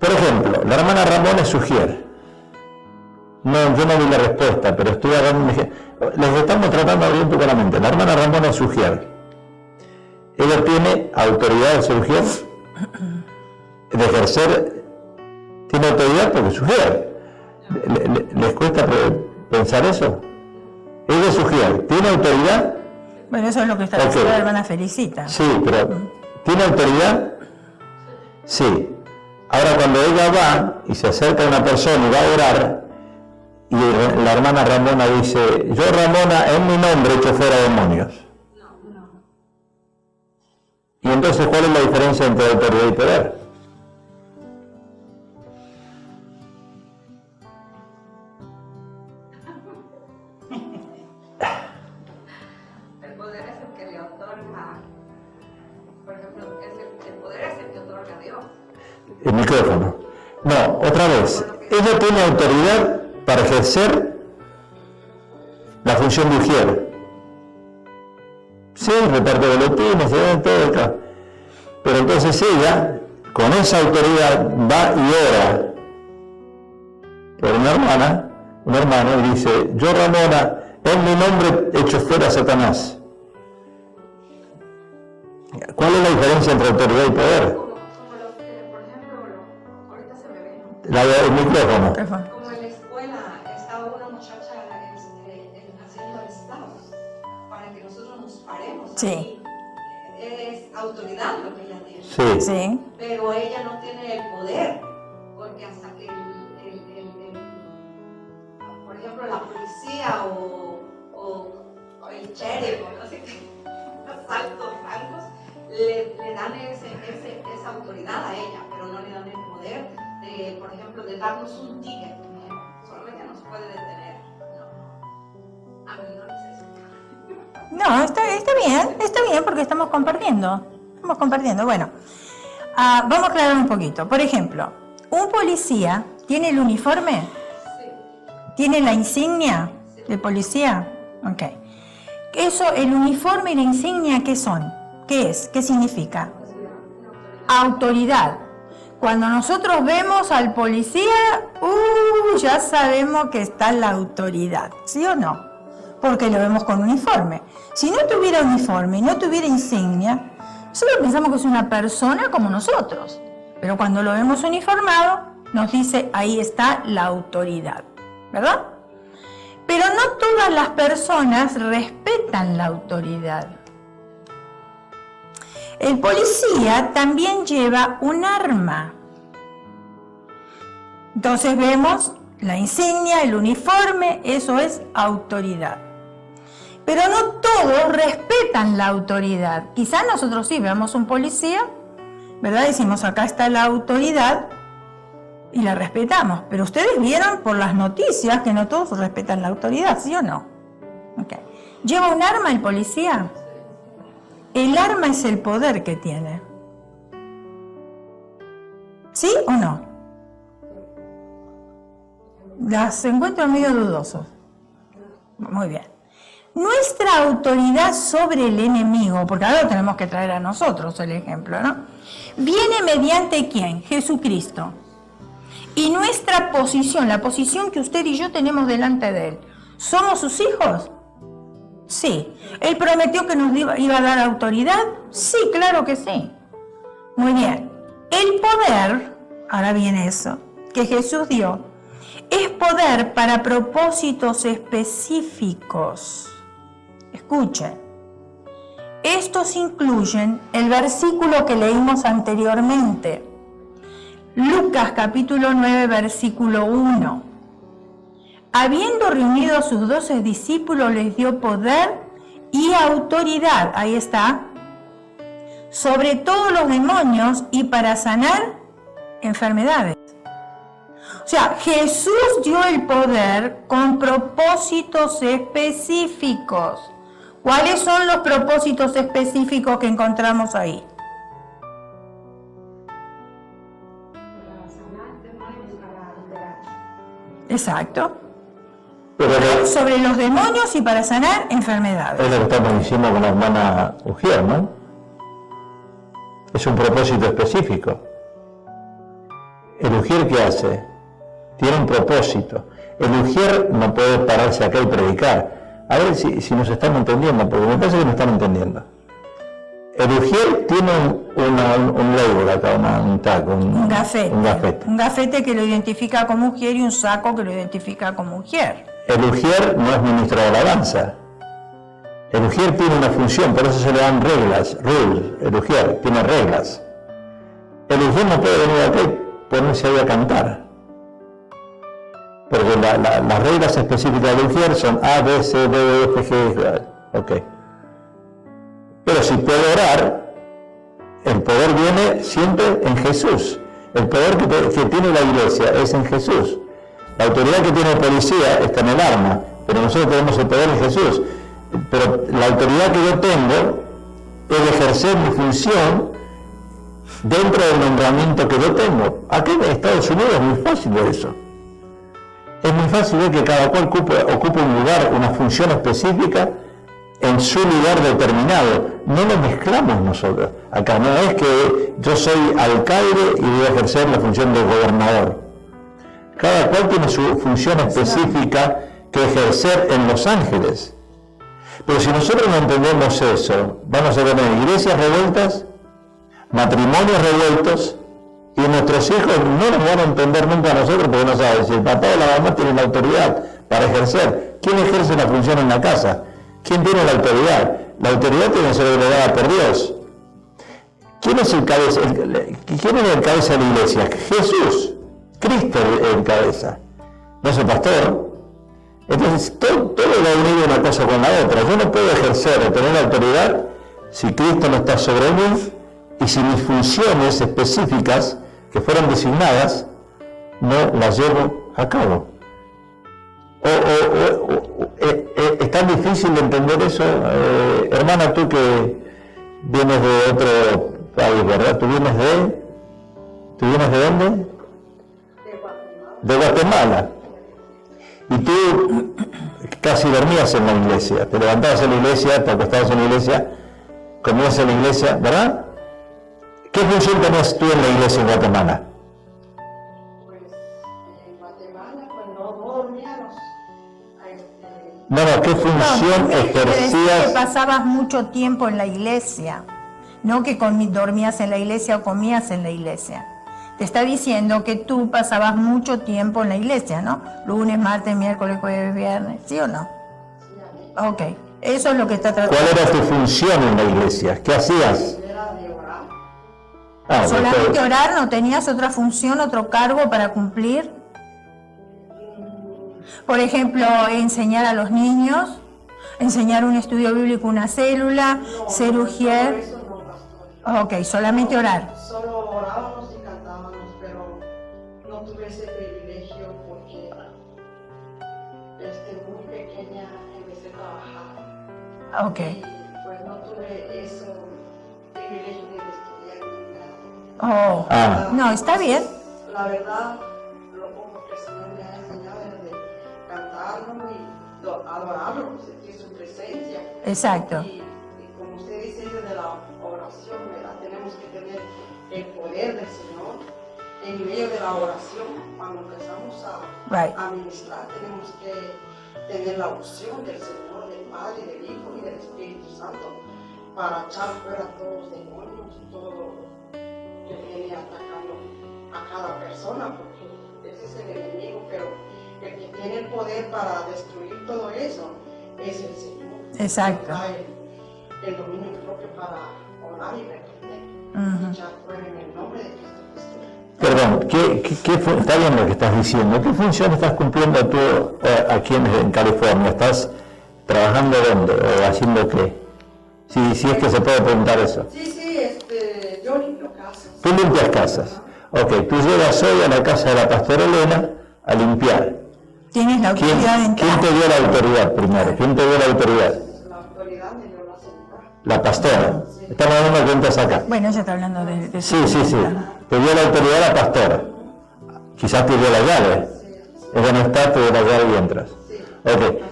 Por ejemplo, la hermana Ramona es Ujier. No, yo no vi la respuesta, pero estoy hablando. Les estamos tratando de abrir un poco la mente. La hermana Ramona es Ujier. Ella tiene autoridad de ser Ujier, de ejercer, tiene autoridad porque es Ujier. ¿Les cuesta pensar eso? Ella es Ujier, ¿tiene autoridad? Bueno, eso es lo que está diciendo la hermana Felicita. Sí, pero ¿tiene autoridad? Sí. Ahora cuando ella va y se acerca a una persona y va a orar, y la hermana Ramona dice, yo Ramona en mi nombre echo fuera demonios. Y entonces, ¿cuál es la diferencia entre autoridad y poder? El poder es el que le otorga, por ejemplo, el poder es el que otorga a Dios. El micrófono. No, otra vez. Ella tiene autoridad para ejercer la función de Ujier. Sí, reparte boletines, todo acá. Pero entonces ella, con esa autoridad, va y ora por una hermana, y dice, yo Ramona, en mi nombre echo fuera a Satanás. ¿Cuál es la diferencia entre autoridad y poder? Como los que, por ejemplo, El micrófono. Como en la escuela estaba una muchacha haciendo estados para que nosotros nos paremos. Sí. Ahí. Es autoridad lo que ella tiene. Sí. Sí. Pero ella no tiene el poder, porque hasta que por ejemplo, la policía o el sheriff, o no sé qué, los altos rangos, le dan esa autoridad a ella, pero no le dan el poder de, por ejemplo, de darnos un ticket. Solamente nos puede detener. No. A mí no es eso. No, está bien porque estamos compartiendo. Bueno, vamos a aclarar un poquito. Por ejemplo, un policía tiene el uniforme, Sí. tiene la insignia de policía. Ok. Eso, el uniforme y la insignia, ¿qué son? ¿Qué es? ¿Qué significa? Autoridad. Cuando nosotros vemos al policía, ya sabemos que está la autoridad, ¿sí o no? Porque lo vemos con uniforme. Si no tuviera uniforme y no tuviera insignia, nosotros pensamos que es una persona como nosotros. Pero cuando lo vemos uniformado, nos dice, ahí está la autoridad, ¿verdad? Pero no todas las personas respetan la autoridad. El policía también lleva un arma. Entonces vemos la insignia, el uniforme, eso es autoridad. Pero no todos respetan la autoridad. Quizás nosotros sí veamos un policía, ¿verdad? Decimos, acá está la autoridad y la respetamos. Pero ustedes vieron por las noticias que no todos respetan la autoridad, ¿sí o no? Okay. ¿Lleva un arma el policía? El arma es el poder que tiene. ¿Sí o no? Las encuentro medio dudosos. Muy bien. Nuestra autoridad sobre el enemigo, porque ahora lo tenemos que traer a nosotros el ejemplo, ¿no? Viene mediante ¿quién? Jesucristo. Y nuestra posición, la posición que usted y yo tenemos delante de Él, ¿somos sus hijos? Sí. ¿Él prometió que nos iba a dar autoridad? Sí, claro que sí. Muy bien. El poder, ahora viene eso, que Jesús dio, es poder para propósitos específicos. Escuchen. Estos incluyen el versículo que leímos anteriormente. Lucas capítulo 9, versículo 1. Habiendo reunido a sus 12 discípulos, les dio poder y autoridad, ahí está, sobre todos los demonios y para sanar enfermedades. O sea, Jesús dio el poder con propósitos específicos. ¿Cuáles son los propósitos específicos que encontramos ahí? Exacto. Pero Sobre los demonios y para sanar enfermedades. es lo que estamos diciendo con la hermana Ujier, ¿no? Es un propósito específico. El Ujier, ¿qué hace? Tiene un propósito. El Ujier no puede pararse acá y predicar. A ver si nos están entendiendo, porque me parece que no están entendiendo. El Ujier tiene un label acá, un tag, Un gafete. Un gafete. Un gafete que lo identifica como Ujier y un saco que lo identifica como Ujier. El Ujier no es ministro de alabanza. El Ujier tiene una función, por eso se le dan reglas, rules. El Ujier tiene reglas. El Ujier no puede venir acá y ponerse ahí a cantar. Porque las reglas específicas del Ujier son A, B, C, D, E, F, G, ok. Pero si puede orar, el poder viene siempre en Jesús. El poder que tiene la iglesia es en Jesús. La autoridad que tiene el policía está en el arma, pero nosotros tenemos el poder en Jesús. Pero la autoridad que yo tengo es ejercer mi función dentro del nombramiento que yo tengo. Aquí en Estados Unidos es muy fácil ver eso. Es muy fácil ver que cada cual ocupa un lugar, una función específica en su lugar determinado. No lo mezclamos nosotros. Acá no es que yo soy alcalde y voy a ejercer la función de gobernador. Cada cual tiene su función específica que ejercer en Los Ángeles. Pero si nosotros no entendemos eso, vamos a tener iglesias revueltas, matrimonios revueltos Y nuestros hijos no nos van a entender nunca a nosotros porque no saben si el papá o la mamá tienen la autoridad para ejercer. ¿Quién ejerce la función en la casa? ¿Quién tiene la autoridad? La autoridad tiene que ser delegada por Dios. ¿Quién es el cabeza de la iglesia? Jesús. Cristo es el cabeza. No es el pastor. Entonces, todo va unido una cosa con la otra. Yo no puedo ejercer o tener autoridad si Cristo no está sobre mí y si mis funciones específicas que fueron designadas no las llevo a cabo. ¿Es tan difícil de entender eso? Hermana, tú que vienes de otro país, ¿verdad? ¿Tú vienes de dónde? De Guatemala. Y tú casi dormías en la iglesia, te levantabas en la iglesia, te acostabas en la iglesia, comías en la iglesia, ¿verdad? ¿Qué función tenías tú en la iglesia en Guatemala? Pues en Guatemala, cuando no dormíamos, No, ¿qué función ejercías? Que pasabas mucho tiempo en la iglesia, no que dormías en la iglesia o comías en la iglesia. Te está diciendo que tú pasabas mucho tiempo en la iglesia, ¿no? Lunes, martes, miércoles, jueves, viernes, ¿sí o no? Ok, eso es lo que está tratando. ¿Cuál era tu función en la iglesia? ¿Qué hacías? era de orar. ¿Solamente orar? ¿No tenías otra función, otro cargo para cumplir? Por ejemplo, enseñar a los niños, enseñar un estudio bíblico, una célula, ser ujier. Eso no, pastor. Ok, solamente orar. Solo orábamos y cantábamos, pero no tuve ese privilegio porque desde muy pequeña empecé a trabajar. Ok. Y pues no tuve ese privilegio de estudiar ni nada. No, está bien. La verdad, lo poco que el Señor me ha enseñado es de cantarlo y adorarlo, sentir su presencia. Exacto. Y como usted dice, desde la oración, ¿verdad? Tenemos que tener el poder del Señor en medio de la oración. Cuando empezamos a ministrar, tenemos que tener la unción del Señor, del Padre, del Hijo y del Espíritu Santo para echar fuera todos los demonios, todo lo que viene atacando a cada persona, porque ese es el enemigo, pero el que tiene el poder para destruir todo eso es el Señor. Exacto. Da el dominio propio para orar y reprender, y echar fuera en el nombre de Cristo. Perdón, está bien lo que estás diciendo. ¿Qué función estás cumpliendo tú aquí en California? ¿Estás trabajando dónde o haciendo qué? Si es que se puede preguntar eso. Sí, yo limpio casas. Tú limpias casas. Ok, tú llegas hoy a la casa de la pastora Elena a limpiar. Tienes la autoridad de entrar. ¿Quién te dio la autoridad primero? ¿Quién te dio la autoridad? La autoridad me dio la señora. La pastora. Estamos dando cuentas acá. Bueno, ella está hablando de Sí. Te dio la autoridad la pastora. Quizás te dio la llave. Ella no está, te dio la llave y entras. Ok.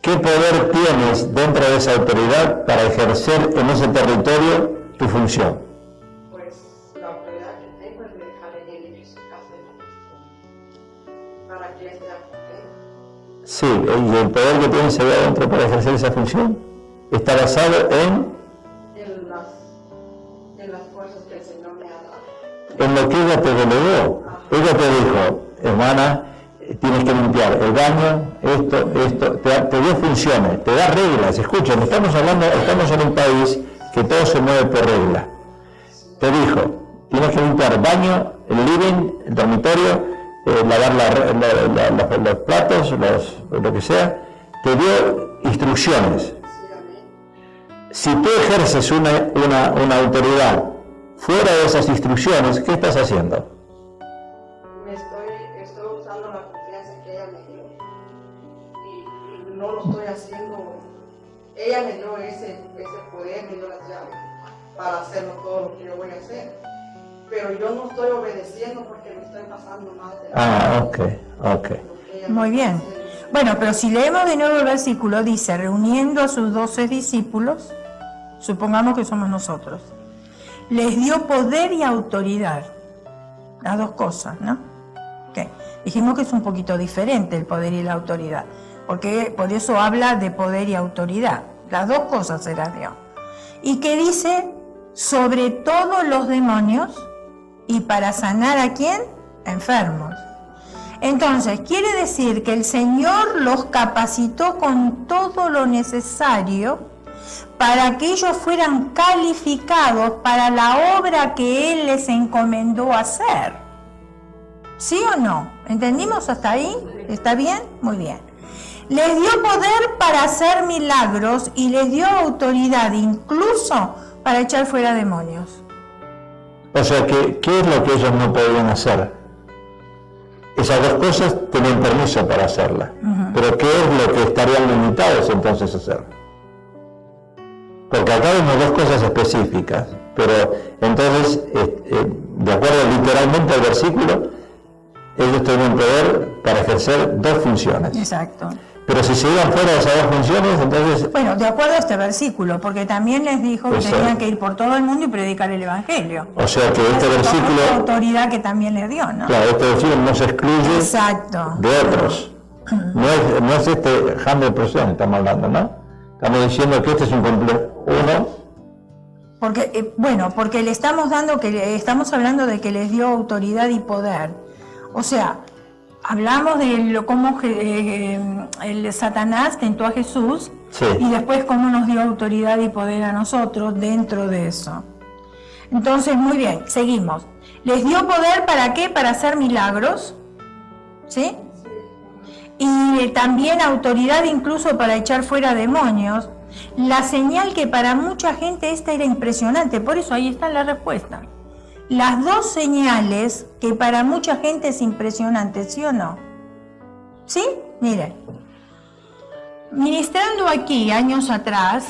¿Qué poder tienes dentro de esa autoridad para ejercer en ese territorio tu función? Pues la autoridad que tengo es de dejarle limpio su casa de la pastora, para que esté contento. Sí, y el poder que tienes allá adentro para ejercer esa función está basado en las fuerzas que el Señor me ha dado. en lo que ella te delegó. Ella te dijo, hermana, tienes que limpiar el baño, esto, te dio funciones, te da reglas. Escuchen, estamos en un país que todo se mueve por regla. Te dijo, tienes que limpiar el baño, el living, el dormitorio, lavar los platos, lo que sea. Te dio instrucciones. Si tú ejerces una autoridad fuera de esas instrucciones, ¿qué estás haciendo? Estoy usando la confianza que ella me dio y no lo estoy haciendo. Ella me dio ese poder, me dio las llaves para hacerlo todo lo que yo voy a hacer, pero yo no estoy obedeciendo porque me estoy pasando más de Ok. Muy bien. Bueno, pero si leemos de nuevo el versículo, dice, reuniendo a sus 12 discípulos, supongamos que somos nosotros, les dio poder y autoridad. Las dos cosas, ¿no? Okay. Dijimos que es un poquito diferente el poder y la autoridad, porque por eso habla de poder y autoridad. Las dos cosas se las dio. Y que dice, sobre todos los demonios, ¿Y para sanar a quién? Enfermos. Entonces, quiere decir que el Señor los capacitó con todo lo necesario para que ellos fueran calificados para la obra que Él les encomendó hacer. ¿Sí o no? ¿Entendimos hasta ahí? ¿Está bien? Muy bien. Les dio poder para hacer milagros y les dio autoridad incluso para echar fuera demonios. O sea, ¿qué es lo que ellos no podían hacer? Esas dos cosas tenían permiso para hacerlas. Pero ¿qué es lo que estarían limitados entonces a hacer? Porque acá vemos dos cosas específicas, pero entonces, de acuerdo literalmente al versículo, ellos tenían poder para ejercer dos funciones. Exacto. Pero si se iban fuera de esas dos funciones, entonces... Bueno, de acuerdo a este versículo, porque también les dijo que tenían que ir por todo el mundo y predicar el Evangelio. O sea que este versículo... La autoridad que también les dio, ¿no? Claro, este versículo no se excluye Exacto. de otros. No es este 100% estamos hablando, ¿no? Estamos diciendo que este es un completo uno. Porque, porque le estamos hablando de que les dio autoridad y poder. O sea, hablamos de cómo el Satanás tentó a Jesús, sí, y después cómo nos dio autoridad y poder a nosotros dentro de eso. Entonces, muy bien, seguimos. ¿Les dio poder para qué? Para hacer milagros, ¿sí? Y también autoridad incluso para echar fuera demonios. La señal que para mucha gente esta era impresionante, por eso ahí está la respuesta. Las dos señales que para mucha gente es impresionante, ¿sí o no? ¿Sí? Miren, ministrando aquí años atrás,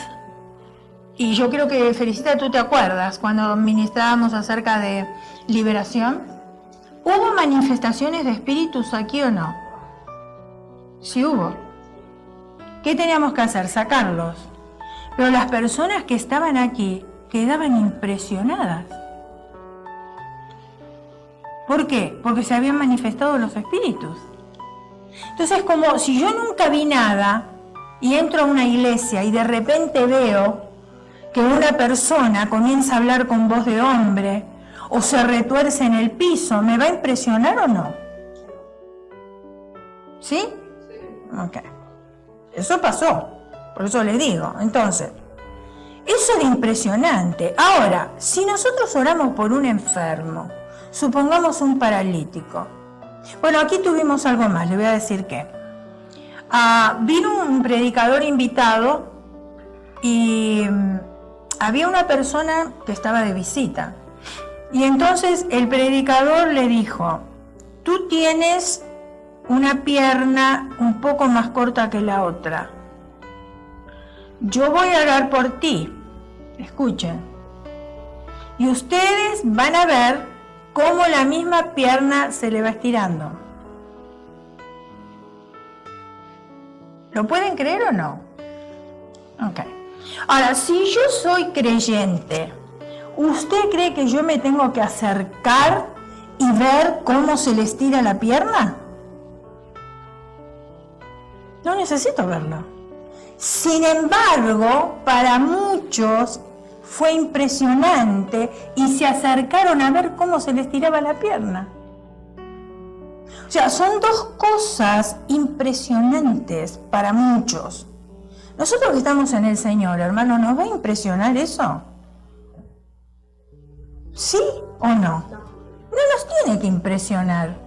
y yo creo que Felicita, tú te acuerdas, cuando ministrábamos acerca de liberación, ¿hubo manifestaciones de espíritus aquí o no? Sí hubo. ¿Qué teníamos que hacer? Sacarlos. Pero las personas que estaban aquí quedaban impresionadas. ¿Por qué? Porque se habían manifestado los espíritus. Entonces, como si yo nunca vi nada y entro a una iglesia y de repente veo que una persona comienza a hablar con voz de hombre o se retuerce en el piso, ¿me va a impresionar o no? ¿Sí? Ok. Eso pasó, por eso les digo. Entonces, eso es impresionante. Ahora, si nosotros oramos por un enfermo, supongamos un paralítico. Bueno, aquí tuvimos algo más, le voy a decir que vino un predicador invitado y había una persona que estaba de visita. Y entonces el predicador le dijo, tú tienes una pierna un poco más corta que la otra. Yo voy a orar por ti. Escuchen. Y ustedes van a ver cómo la misma pierna se le va estirando. ¿Lo pueden creer o no? Ok. Ahora, si yo soy creyente, ¿usted cree que yo me tengo que acercar y ver cómo se le estira la pierna? No necesito verlo. Sin embargo, para muchos fue impresionante y se acercaron a ver cómo se le estiraba la pierna. O sea, son dos cosas impresionantes para muchos. Nosotros que estamos en el Señor, hermano, ¿nos va a impresionar eso? ¿Sí o no? No nos tiene que impresionar,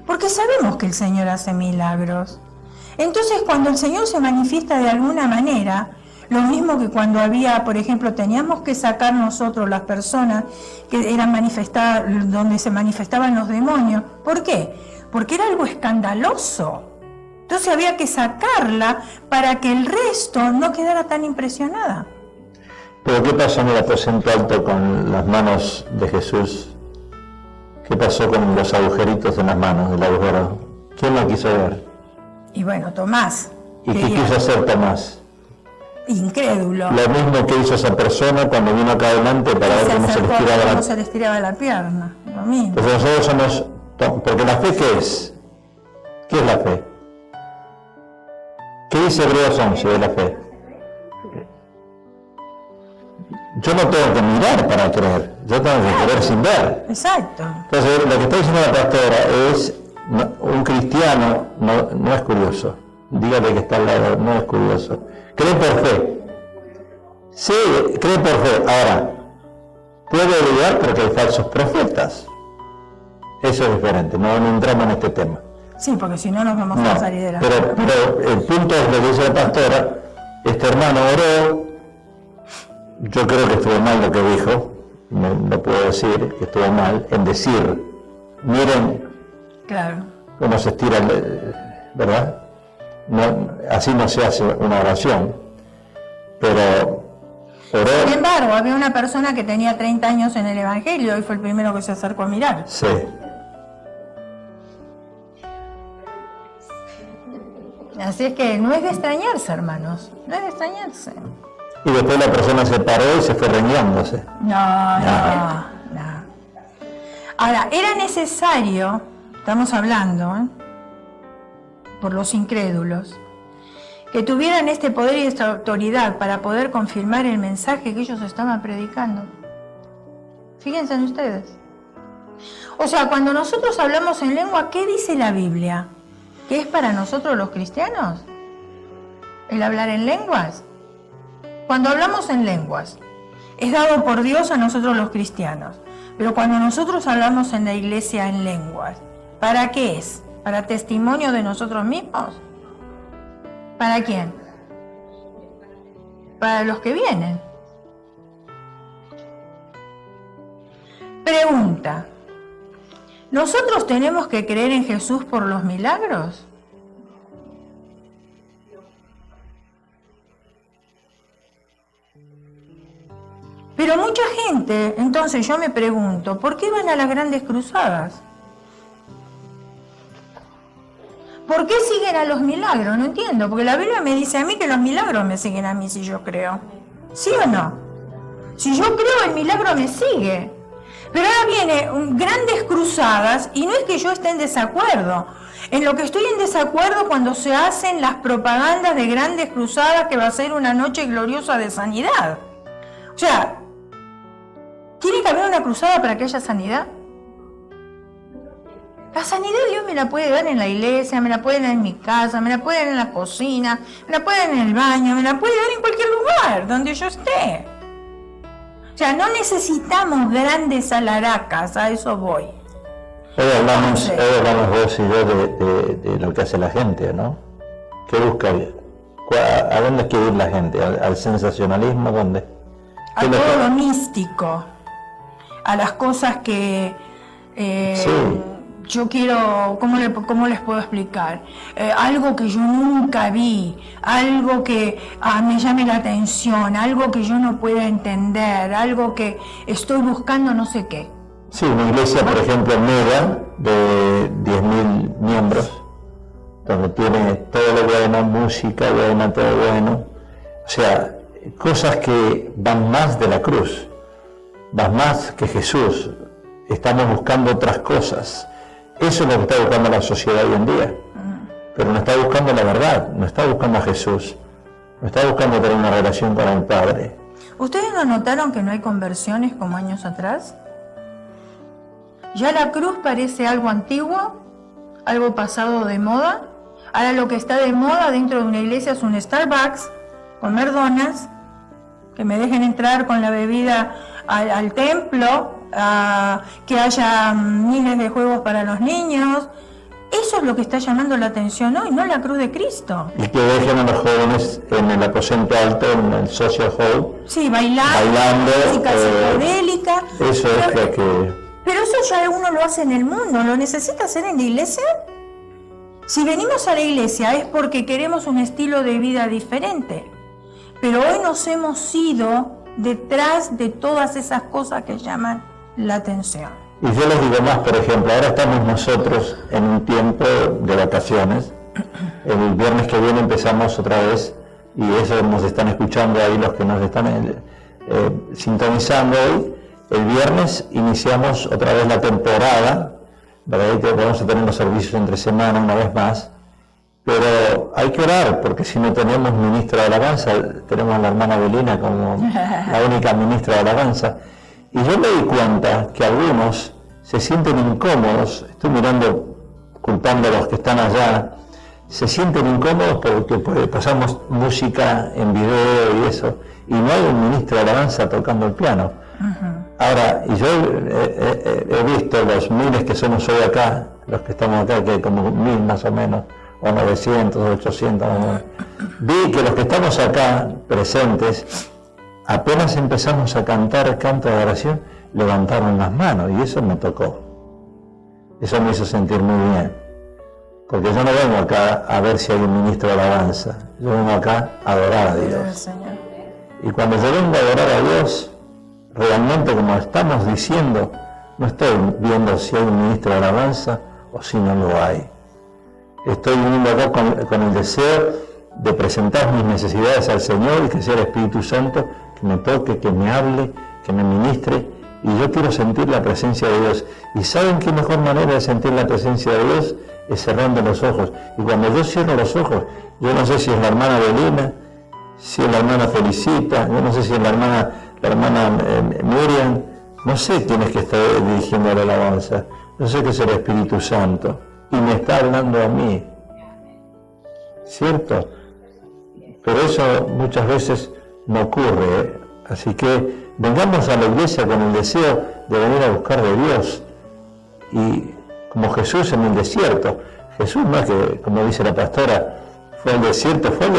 porque sabemos que el Señor hace milagros. Entonces, cuando el Señor se manifiesta de alguna manera, lo mismo que cuando había, por ejemplo, teníamos que sacar nosotros las personas que eran manifestadas, donde se manifestaban los demonios. ¿Por qué? Porque era algo escandaloso. Entonces había que sacarla para que el resto no quedara tan impresionada. Pero ¿qué pasó en el aposento alto con las manos de Jesús? ¿Qué pasó con los agujeritos en las manos del agujero? ¿Quién lo quiso ver? Y bueno, Tomás. ¿Y qué quiso hacer Tomás? Incrédulo. Lo mismo que hizo esa persona cuando vino acá adelante para ver cómo se le estiraba la pierna. Lo mismo. Pues nosotros somos... Porque la fe, ¿qué es? ¿Qué es la fe? ¿Qué dice Hebreos 11 de la fe? Yo no tengo que mirar para creer, yo tengo que creer sin ver. Exacto. Entonces, lo que está diciendo la pastora es, un cristiano no es curioso. Dígale que está al lado, no es curioso. Cree por fe. Sí, cree por fe. Ahora, puede dudar porque hay falsos profetas. Eso es diferente, no entramos en este tema. Sí, porque si no nos vamos a salir de la... Pero el punto es lo que dice la pastora, este hermano oró, yo creo que estuvo mal lo que dijo, no puedo decir que estuvo mal, en decir, miren Claro. cómo se estira, ¿verdad? No, así no se hace una oración, pero oró. Sin embargo, había una persona que tenía 30 años en el Evangelio y fue el primero que se acercó a mirar. Sí. Así es que no es de extrañarse, hermanos, no es de extrañarse. Y después la persona se paró y se fue rengueándose. No. Ahora, era necesario, estamos hablando, por los incrédulos, que tuvieran este poder y esta autoridad para poder confirmar el mensaje que ellos estaban predicando. Fíjense en ustedes. O sea, cuando nosotros hablamos en lengua, ¿qué dice la Biblia? ¿Qué es para nosotros los cristianos? ¿El hablar en lenguas? Cuando hablamos en lenguas, es dado por Dios a nosotros los cristianos. Pero cuando nosotros hablamos en la iglesia en lenguas, ¿para qué es? ¿Para testimonio de nosotros mismos? ¿Para quién? Para los que vienen. Pregunta. ¿Nosotros tenemos que creer en Jesús por los milagros? Pero mucha gente, entonces yo me pregunto, ¿por qué van a las grandes cruzadas? ¿Por qué siguen a los milagros? No entiendo, porque la Biblia me dice a mí que los milagros me siguen a mí si yo creo. ¿Sí o no? Si yo creo, el milagro me sigue. Pero ahora viene grandes cruzadas y no es que yo esté en desacuerdo. En lo que estoy en desacuerdo cuando se hacen las propagandas de grandes cruzadas que va a ser una noche gloriosa de sanidad. O sea, ¿tiene que haber una cruzada para que haya sanidad? La sanidad Dios me la puede dar en la iglesia, me la puede dar en mi casa, me la puede dar en la cocina, me la puede dar en el baño, me la puede dar en cualquier lugar donde yo esté. O sea, no necesitamos grandes alaracas, a eso voy. Hoy hablamos vos y yo de lo que hace la gente, ¿no? ¿Qué busca? ¿A dónde quiere ir la gente? ¿Al sensacionalismo? ¿Dónde? A todo lo místico, a las cosas que sí. Yo quiero, ¿cómo les puedo explicar? Algo que yo nunca vi, algo que me llame la atención, algo que yo no pueda entender, algo que estoy buscando no sé qué. Sí, una iglesia, por ejemplo, mega, de 10.000 miembros, donde tiene todo lo bueno, música buena, todo bueno. O sea, cosas que van más de la cruz, van más que Jesús. Estamos buscando otras cosas. Eso es lo que está buscando la sociedad hoy en día. Pero no está buscando la verdad, no está buscando a Jesús, no está buscando tener una relación con el Padre. ¿Ustedes no notaron que no hay conversiones como años atrás? Ya la cruz parece algo antiguo, algo pasado de moda. Ahora lo que está de moda dentro de una iglesia es un Starbucks, comer donas, que me dejen entrar con la bebida al templo, que haya miles de juegos para los niños. Eso es lo que está llamando la atención hoy, no la cruz de Cristo. Y que dejen a los jóvenes en el aposento alto, en el social hall. Sí, bailando, música psicodélica. Eso es lo que... Pero eso ya uno lo hace en el mundo, ¿lo necesita hacer en la iglesia? Si venimos a la iglesia es porque queremos un estilo de vida diferente. Pero hoy nos hemos ido detrás de todas esas cosas que llaman la atención. Y yo les digo más, por ejemplo, ahora estamos nosotros en un tiempo de vacaciones. El viernes que viene empezamos otra vez, y eso nos están escuchando ahí los que nos están sintonizando hoy. El viernes iniciamos otra vez la temporada, ¿verdad? Que vamos a tener los servicios entre semana una vez más, Pero hay que orar, porque si no tenemos ministra de alabanza, tenemos a la hermana Belina como la única ministra de alabanza. Y yo me di cuenta que algunos se sienten incómodos, estoy mirando, culpando a los que están allá, se sienten incómodos porque pasamos música en video y eso, y no hay un ministro de alabanza tocando el piano. Ahora, y yo he visto los miles que somos hoy acá, los que estamos acá, que hay como 1000 más o menos, o 900, 800, vi que los que estamos acá presentes, apenas empezamos a cantar canto de adoración, levantaron las manos, y eso me tocó. Eso me hizo sentir muy bien. Porque yo no vengo acá a ver si hay un ministro de alabanza, yo vengo acá a adorar a Dios. Y cuando yo vengo a adorar a Dios, realmente, como estamos diciendo, no estoy viendo si hay un ministro de alabanza o si no lo hay. Estoy viniendo acá con el deseo de presentar mis necesidades al Señor y que sea el Espíritu Santo que me toque, que me hable, que me ministre, y yo quiero sentir la presencia de Dios. ¿Y saben qué mejor manera de sentir la presencia de Dios? Es cerrando los ojos. Y cuando yo cierro los ojos, yo no sé si es la hermana Belina, si es la hermana Felicita, yo no sé si es la hermana Miriam, no sé quién es que está dirigiendo la alabanza, yo sé que es el Espíritu Santo y me está hablando a mí, ¿cierto? Pero eso muchas veces no ocurre, ¿eh? Así que vengamos a la iglesia con el deseo de venir a buscar de Dios, y como Jesús en el desierto. Jesús no es que, como dice la pastora, fue al desierto con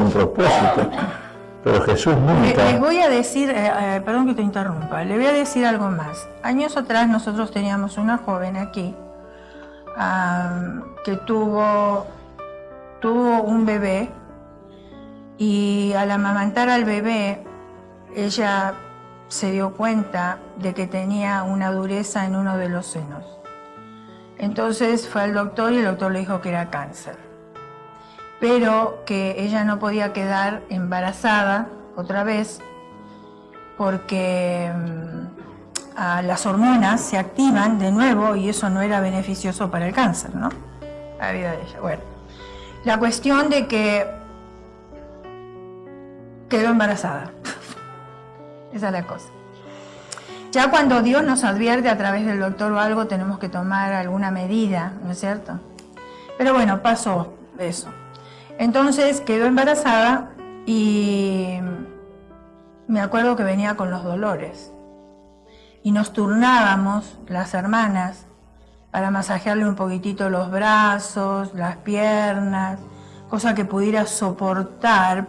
un propósito, pero Jesús nunca... Les voy a decir, perdón que te interrumpa, le voy a decir algo más. Años atrás nosotros teníamos una joven aquí que tuvo un bebé, y al amamantar al bebé ella se dio cuenta de que tenía una dureza en uno de los senos. Entonces fue al doctor y el doctor le dijo que era cáncer, pero que ella no podía quedar embarazada otra vez porque las hormonas se activan de nuevo y eso no era beneficioso para el cáncer, ¿no? La vida de ella. Bueno, la cuestión de que quedó embarazada. Esa es la cosa. Ya cuando Dios nos advierte a través del doctor o algo, tenemos que tomar alguna medida, ¿no es cierto? Pero bueno, pasó eso. Entonces quedó embarazada y me acuerdo que venía con los dolores. Y nos turnábamos, las hermanas, para masajearle un poquitito los brazos, las piernas, cosa que pudiera soportar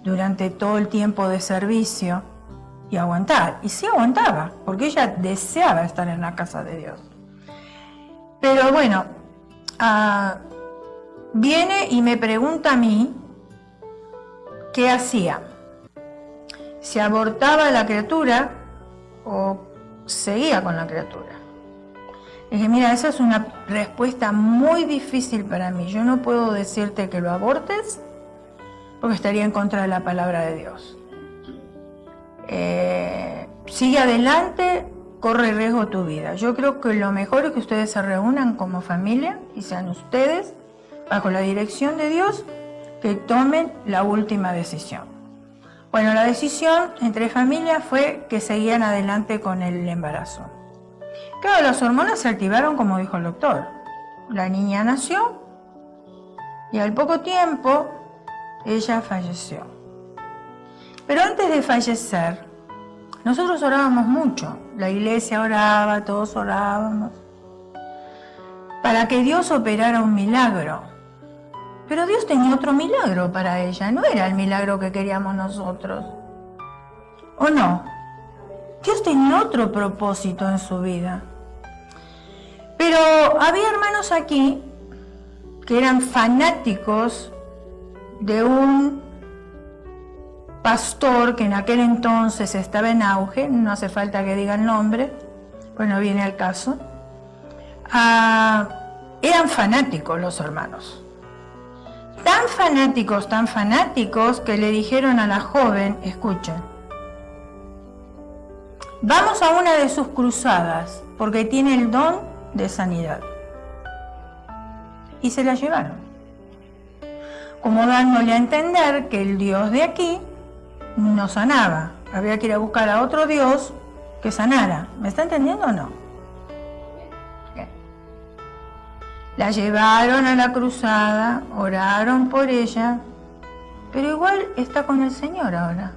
durante todo el tiempo de servicio. Y aguantar, y sí aguantaba, porque ella deseaba estar en la casa de Dios. Pero bueno, viene y me pregunta a mí qué hacía, si abortaba la criatura o seguía con la criatura. Le dije, mira, esa es una respuesta muy difícil para mí, yo no puedo decirte que lo abortes porque estaría en contra de la palabra de Dios. Sigue adelante, corre riesgo tu vida. Yo creo que lo mejor es que ustedes se reúnan como familia y sean ustedes, bajo la dirección de Dios, que tomen la última decisión. Bueno, la decisión entre familias fue que seguían adelante con el embarazo. Claro, las hormonas se activaron como dijo el doctor. La niña nació y al poco tiempo ella falleció. Pero antes de fallecer, nosotros orábamos mucho. La iglesia oraba, todos orábamos, para que Dios operara un milagro. Pero Dios tenía otro milagro para ella, no era el milagro que queríamos nosotros. ¿O no? Dios tenía otro propósito en su vida. Pero había hermanos aquí que eran fanáticos de un pastor que en aquel entonces estaba en auge, no hace falta que diga el nombre, bueno, viene al caso. Eran fanáticos los hermanos. Tan fanáticos que le dijeron a la joven, escuchen, vamos a una de sus cruzadas porque tiene el don de sanidad. Y se la llevaron. como dándole a entender que el Dios de aquí no sanaba. Había que ir a buscar a otro Dios que sanara. ¿Me está entendiendo o no? Bien. La llevaron a la cruzada, oraron por ella, pero igual está con el Señor ahora.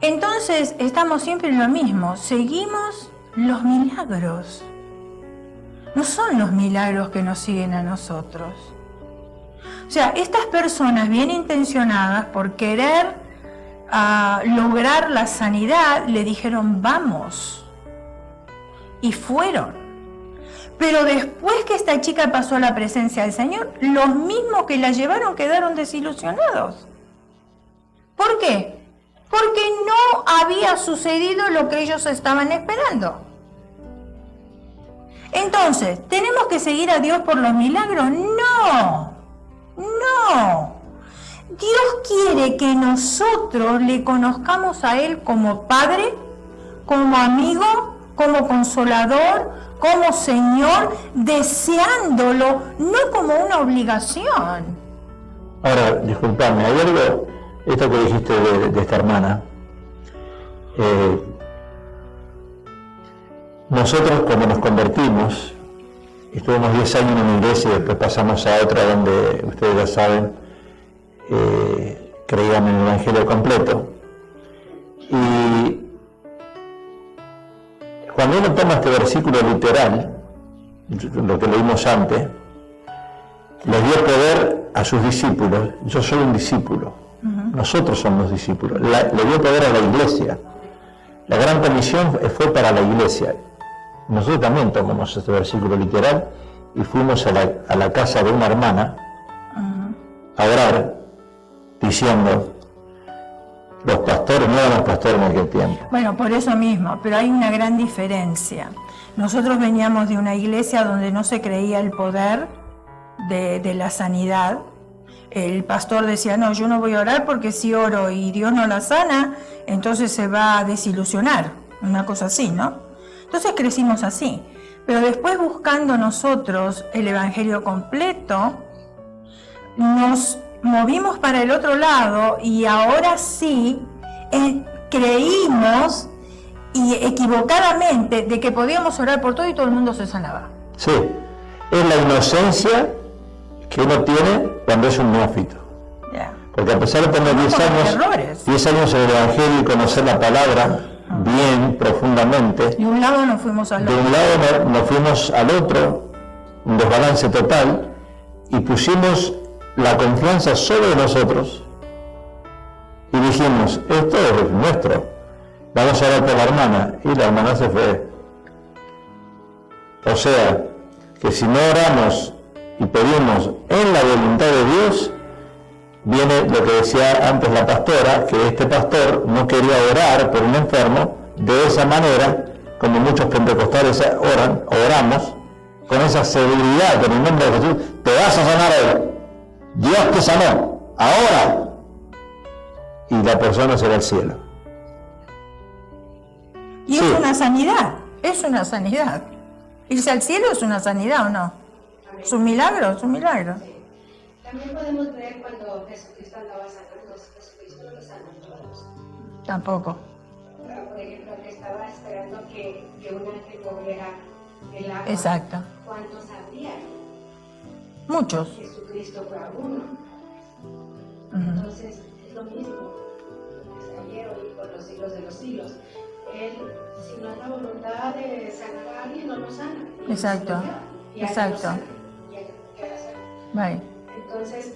Entonces estamos siempre en lo mismo, seguimos los milagros. No son los milagros que nos siguen a nosotros. O sea, estas personas bien intencionadas por querer lograr la sanidad, le dijeron vamos. Y fueron. Pero después que esta chica pasó a la presencia del Señor, los mismos que la llevaron quedaron desilusionados. ¿Por qué? Porque no había sucedido lo que ellos estaban esperando. Entonces, ¿tenemos que seguir a Dios por los milagros? No, no. Dios quiere que nosotros le conozcamos a Él como Padre, como amigo, como consolador, como Señor, deseándolo, no como una obligación. Ahora, disculpame, hay algo, esto que dijiste de esta hermana, nosotros cuando nos convertimos, estuvimos 10 años en una iglesia y después pasamos a otra donde, ustedes ya saben, creíamos en el Evangelio completo. Y cuando uno toma este versículo literal, lo que leímos antes, les dio poder a sus discípulos. Yo soy un discípulo, nosotros somos discípulos. Le dio poder a la iglesia. La gran comisión fue para la iglesia. Nosotros también tomamos este versículo literal y fuimos a la casa de una hermana a orar, diciendo, los pastores no éramos pastores en aquel tiempo. Bueno, por eso mismo, pero hay una gran diferencia. Nosotros veníamos de una iglesia donde no se creía el poder de la sanidad. El pastor decía, no, yo no voy a orar porque si oro y Dios no la sana, entonces se va a desilusionar, una cosa así, ¿no? Entonces crecimos así, pero después buscando nosotros el Evangelio completo, nos movimos para el otro lado y ahora sí creímos y equivocadamente de que podíamos orar por todo y todo el mundo se sanaba. Sí, es la inocencia que uno tiene cuando es un neófito. Yeah. Porque a pesar de tener 10 años en el Evangelio y conocer la palabra bien, profundamente, de un lado nos fuimos al otro. De un lado nos fuimos al otro, un desbalance total, y pusimos la confianza sobre nosotros y dijimos, esto es nuestro, vamos a orar por la hermana, y la hermana se fue. O sea, que si no oramos y pedimos en la voluntad de Dios, viene lo que decía antes la pastora, que este pastor no quería orar por un enfermo de esa manera, como muchos pentecostales oramos, con esa seguridad, en el nombre de Jesús, te vas a sanar hoy. Dios te sanó, ahora. Y la persona se va al cielo. Y sí, es una sanidad, es una sanidad. Irse al cielo es una sanidad, ¿o no? ¿Es un milagro? Es un milagro. También podemos ver cuando Jesucristo andaba sanando, Jesucristo no lo sanó a todos. Tampoco. Por ejemplo, que estaba esperando que un ángel moviera el agua. Exacto. ¿Cuántos habría? Muchos. Jesucristo fue a uno. Entonces, es lo mismo. Es ayer, hoy, por los siglos de los siglos. Él, si no es la voluntad de sanar a alguien, no lo sana. Exacto. Exacto. Vale. Entonces,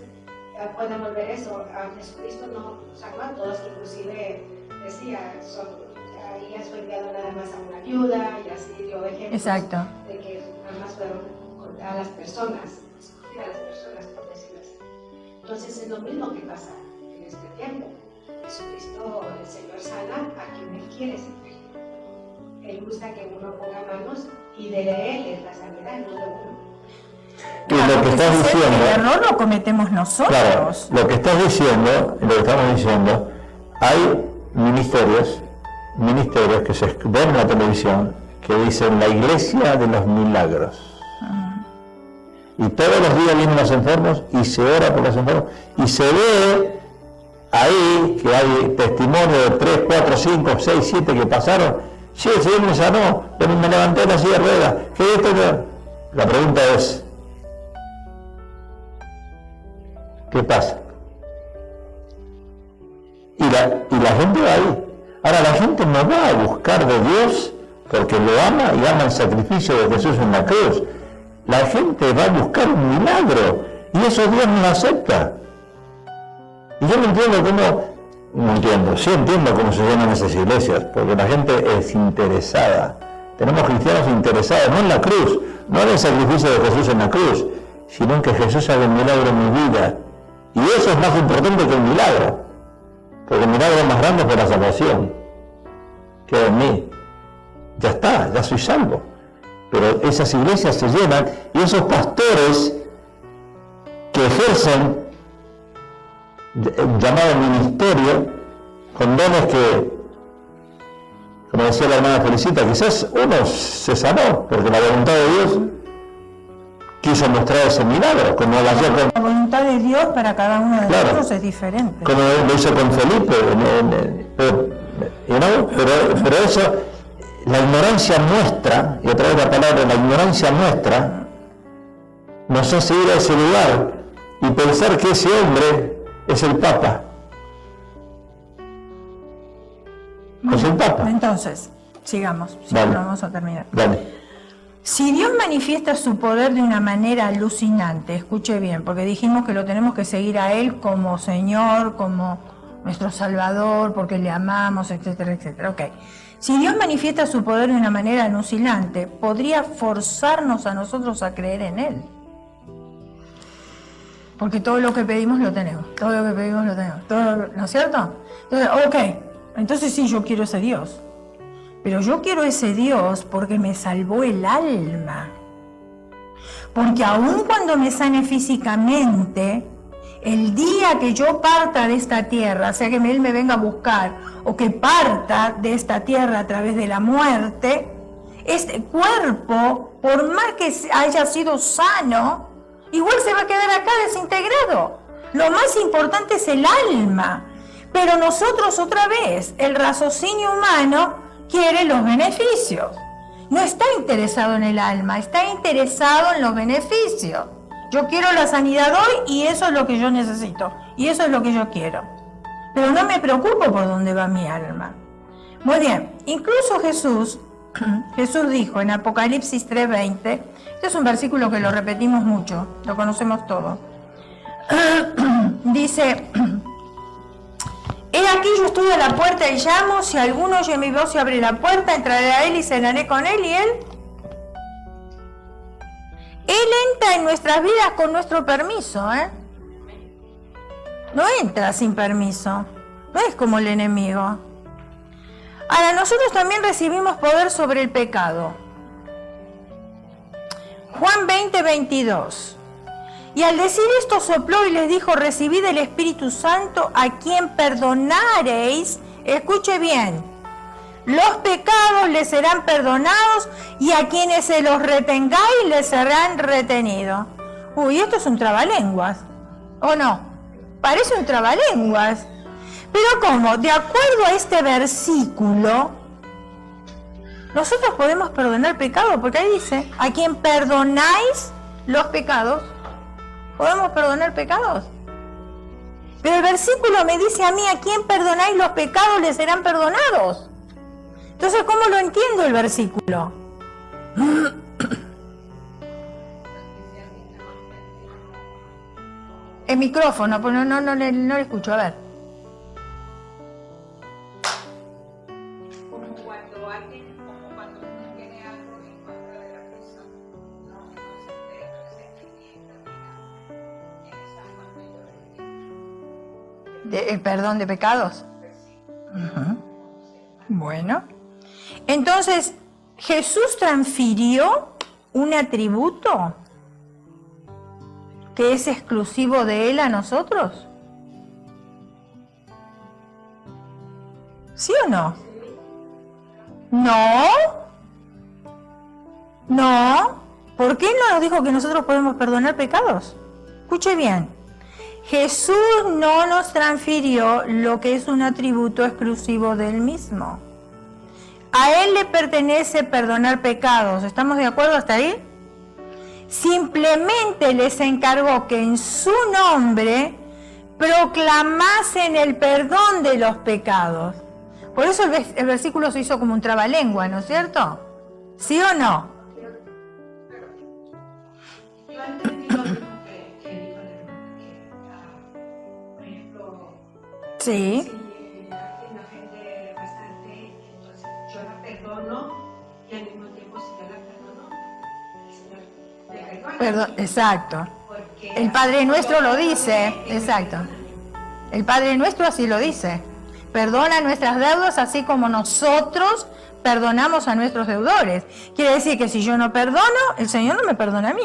podemos ver eso. A Jesucristo no sanó a todos, inclusive decía, ahí has enviado nada más a una viuda, y así dio ejemplos. Exacto. De que nada más fueron contra las personas, escogir a las personas, por decirlo así. Entonces, es lo mismo que pasa en este tiempo. Jesucristo, el Señor, sana a quien Él quiere sanar. Él gusta que uno ponga manos y de Él es la sanidad, no de uno. Y lo que estás diciendo, el error lo cometemos nosotros. Claro, lo que estás diciendo, lo que estamos diciendo, hay ministerios que se ven en la televisión que dicen la iglesia de los milagros. Y todos los días vienen los enfermos y se ora por los enfermos. Y se ve ahí que hay testimonio de 3, 4, 5, 6, 7 que pasaron. Sí, el Señor me sanó, pero me levanté de la silla de ruedas. ¿Qué esto? La pregunta es, ¿qué pasa? Y la gente va ahí. Ahora, la gente no va a buscar de Dios porque lo ama y ama el sacrificio de Jesús en la cruz. La gente va a buscar un milagro y eso Dios no lo acepta. Y yo no entiendo sí entiendo cómo se llaman esas iglesias, porque la gente es interesada. Tenemos cristianos interesados, no en la cruz, no en el sacrificio de Jesús en la cruz, sino en que Jesús haga un milagro en mi vida. Y eso es más importante que el milagro, porque el milagro más grande fue la salvación, que en mí. Ya está, ya soy salvo. Pero esas iglesias se llenan y esos pastores que ejercen llamado ministerio con dones que, como decía la hermana Felicita, quizás uno se sanó porque la voluntad de Dios quiso mostrar ese milagro, como lo hacía con... La voluntad de Dios para cada uno de Claro, nosotros es diferente. como lo hizo con Felipe, pero eso, la ignorancia nuestra, y otra vez la palabra, la ignorancia nuestra, nos hace ir a ese lugar y pensar que ese hombre es el Papa. Es el Papa. Entonces, sigamos, Dale. vamos a terminar. Dale. Si Dios manifiesta su poder de una manera alucinante, escuche bien, porque dijimos que lo tenemos que seguir a Él como Señor, como nuestro Salvador, porque le amamos, etcétera, etcétera. Ok. Si Dios manifiesta su poder de una manera alucinante, podría forzarnos a nosotros a creer en Él. Porque todo lo que pedimos lo tenemos, todo lo que pedimos lo tenemos, ¿no es cierto? Entonces, ok, entonces sí, yo quiero ese Dios. Pero yo quiero ese Dios porque me salvó el alma. Porque aun cuando me sane físicamente, el día que yo parta de esta tierra, sea que Él me venga a buscar o que parta de esta tierra a través de la muerte, este cuerpo, por más que haya sido sano, igual se va a quedar acá desintegrado. Lo más importante es el alma. Pero nosotros otra vez, el raciocinio humano quiere los beneficios. No está interesado en el alma, está interesado en los beneficios. Yo quiero la sanidad hoy y eso es lo que yo necesito. Y eso es lo que yo quiero. Pero no me preocupo por dónde va mi alma. Muy bien, incluso Jesús dijo en Apocalipsis 3:20, este es un versículo que lo repetimos mucho, lo conocemos todos. Dice... He aquí yo estoy a la puerta y llamo, si alguno oye mi voz y abre la puerta, entraré a él y cenaré con él y él. Él entra en nuestras vidas con nuestro permiso, ¿eh? No entra sin permiso, no es como el enemigo. Ahora, nosotros también recibimos poder sobre el pecado. Juan 20:22. Y al decir esto sopló y les dijo, recibid el Espíritu Santo, a quien perdonareis, escuche bien, los pecados les serán perdonados y a quienes se los retengáis les serán retenidos. Uy, esto es un trabalenguas, ¿o no? Parece un trabalenguas. Pero ¿cómo? De acuerdo a este versículo, nosotros podemos perdonar pecados, porque ahí dice, a quien perdonáis los pecados, ¿podemos perdonar pecados? Pero el versículo me dice a mí, a quien perdonáis los pecados les serán perdonados. Entonces, ¿cómo lo entiendo el versículo? El micrófono, pues no le escucho, a ver. Como cuando uno tiene algo en contra de la persona, ¿no? Entonces se enmienda en esa mayor. ¿El perdón de pecados? Bueno. Entonces, ¿Jesús transfirió un atributo que es exclusivo de Él a nosotros? ¿Sí o no? No. No. ¿Por qué no nos dijo que nosotros podemos perdonar pecados? Escuche bien. Jesús no nos transfirió lo que es un atributo exclusivo de Él mismo. A Él le pertenece perdonar pecados. ¿Estamos de acuerdo hasta ahí? Simplemente les encargó que en su nombre proclamasen el perdón de los pecados. Por eso el versículo se hizo como un trabalengua, ¿no es cierto? ¿Sí o no? Yo entendí lo mismo que dijo la hermana, que, por ejemplo, Sí. si me ofende bastante, entonces yo la perdono y al mismo tiempo si yo la perdono, el Señor me perdona. Perdón, exacto. Porque El Padre Nuestro lo yo dice, perdoné y me exacto. perdona. El Padre Nuestro así lo dice. Perdona nuestras deudas así como nosotros perdonamos a nuestros deudores. Quiere decir que si yo no perdono, el Señor no me perdona a mí.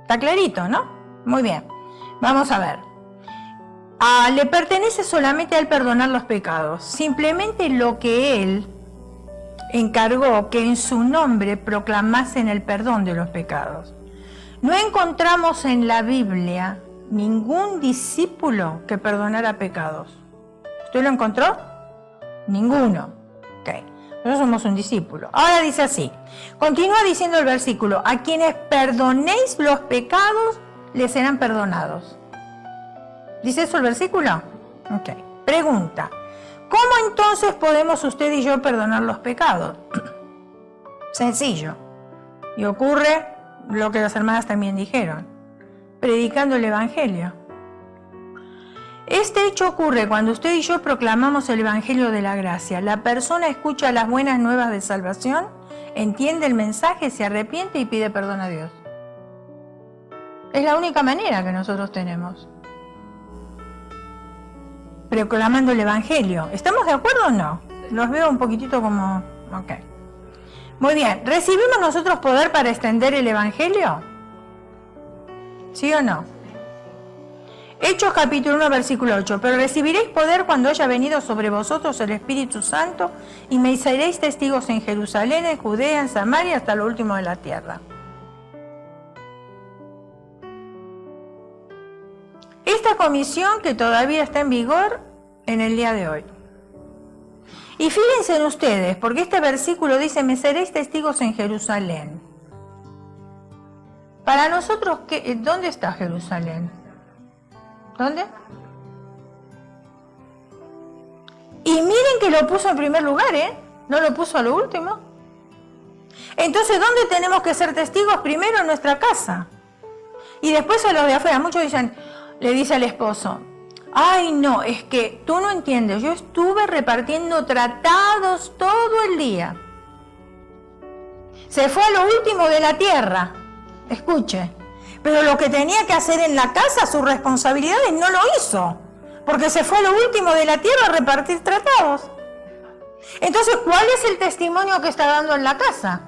Está clarito, ¿no? Muy bien. Vamos a ver. Le pertenece solamente a Él perdonar los pecados. Simplemente lo que Él encargó que en su nombre proclamasen el perdón de los pecados. No encontramos en la Biblia ningún discípulo que perdonara pecados. ¿Usted lo encontró? Ninguno. Ok. Nosotros somos un discípulo. Ahora dice así. Continúa diciendo el versículo. A quienes perdonéis los pecados, les serán perdonados. ¿Dice eso el versículo? Ok. Pregunta. ¿Cómo entonces podemos usted y yo perdonar los pecados? Sencillo. Y ocurre lo que las hermanas también dijeron. Predicando el Evangelio. Este hecho ocurre cuando usted y yo proclamamos el Evangelio de la gracia. La persona escucha las buenas nuevas de salvación, entiende el mensaje, se arrepiente y pide perdón a Dios. Es la única manera que nosotros tenemos. Proclamando el Evangelio. ¿Estamos de acuerdo o no? Los veo un poquitito como... Ok. Muy bien. ¿Recibimos nosotros poder para extender el Evangelio? ¿Sí o no? Hechos capítulo 1, versículo 8. Pero recibiréis poder cuando haya venido sobre vosotros el Espíritu Santo y me seréis testigos en Jerusalén, en Judea, en Samaria, hasta lo último de la tierra. Esta comisión que todavía está en vigor en el día de hoy. Y fíjense en ustedes, porque este versículo dice, me seréis testigos en Jerusalén. Para nosotros, ¿dónde está Jerusalén? ¿Dónde? Y miren que lo puso en primer lugar, ¿eh? No lo puso a lo último. Entonces, ¿dónde tenemos que ser testigos? Primero en nuestra casa. Y después a los de afuera. Muchos dicen, le dice al esposo, ay no, es que tú no entiendes, yo estuve repartiendo tratados todo el día. Se fue a lo último de la tierra. Escuche. Pero lo que tenía que hacer en la casa, sus responsabilidades, no lo hizo. Porque se fue a lo último de la tierra a repartir tratados. Entonces, ¿cuál es el testimonio que está dando en la casa?